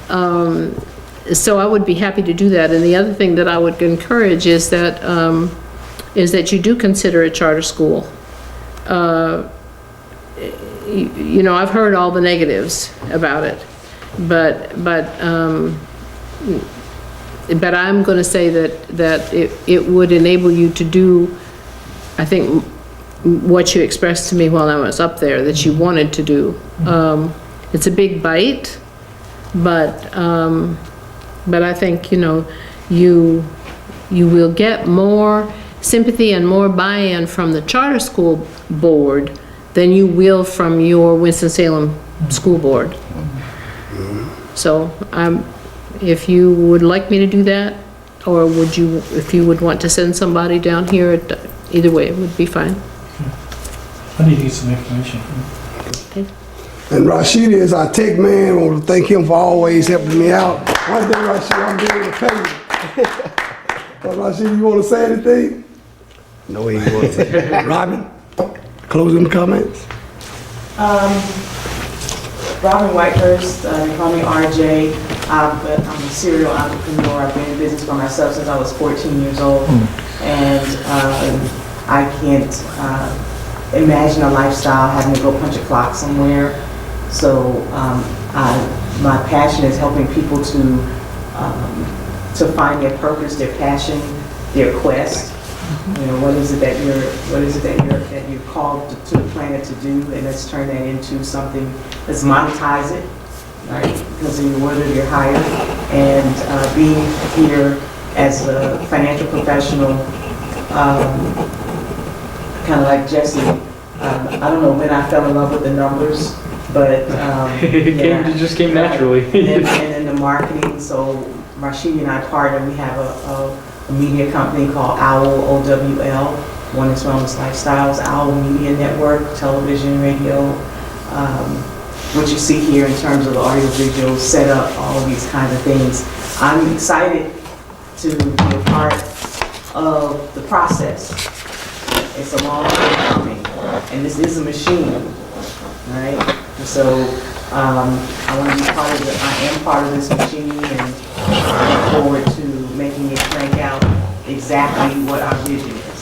So I would be happy to do that. And the other thing that I would encourage is that you do consider a charter school. You know, I've heard all the negatives about it, but I'm going to say that it would enable you to do, I think, what you expressed to me while I was up there that you wanted to do. It's a big bite, but I think, you know, you will get more sympathy and more buy-in from the charter school board than you will from your Winston-Salem school board. So if you would like me to do that, or if you would want to send somebody down here, either way, it would be fine. I need to get some information. Okay. And Rashid is our tech man. I want to thank him for always helping me out. One day, Rashid, I'm able to pay you. Rashid, you want to say anything? No, he won't say. Robin, closing comments? Robin Whitehurst, they call me RJ. I'm a serial entrepreneur. I've been in business for myself since I was 14 years old. And I can't imagine a lifestyle having to go punch a clock somewhere. So my passion is helping people to find their purpose, their passion, their quest. You know, what is it that you're called to the planet to do, and let's turn that into something. Let's monetize it, right? Because you're worthy, you're hired, and being here as a financial professional, kind of like Jesse. I don't know when I fell in love with the numbers, but It just came naturally. and then the marketing. So Rashid and I partner. We have a media company called OWL, OWL, One is Wellness Lifestyles, OWL Media Network, television, radio, what you see here in terms of the audio visual setup, all of these kinds of things. I'm excited to be a part of the process. It's a long time coming, and this is a machine, right? And so I want to be part of it. I am part of this machine, and I look forward to making it crank out exactly what our vision is.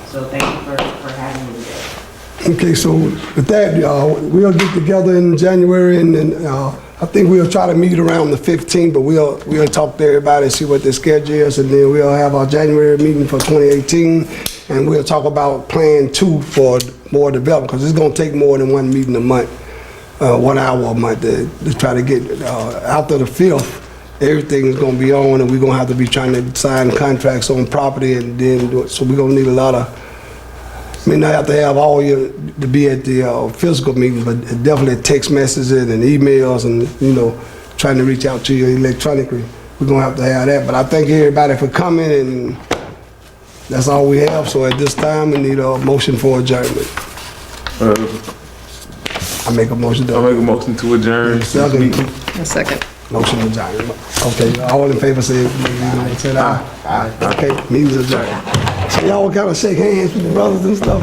So thank you for having me today. Okay, so with that, we'll get together in January, and then I think we'll try to meet around the 15th, but we'll talk to everybody and see what the schedule is, and then we'll have our January meeting for 2018, and we'll talk about Plan 2 for more development, because it's going to take more than one meeting a month, 1 hour a month to try to get, after the 5th, everything is going to be on, and we're going to have to be trying to sign contracts on property, and then, so we're going to need a lot of, may not have to have all you to be at the physical meetings, but definitely text messages and emails, and, you know, trying to reach out to you electronically. We're going to have that, but I thank everybody for coming, and that's all we have. So at this time, we need a motion for adjournment. I make a motion to adjourn. Second. A second. Motion adjourned. Okay, all in favor say aye. Okay, meeting's adjourned. So y'all kind of shake hands with the brothers and stuff.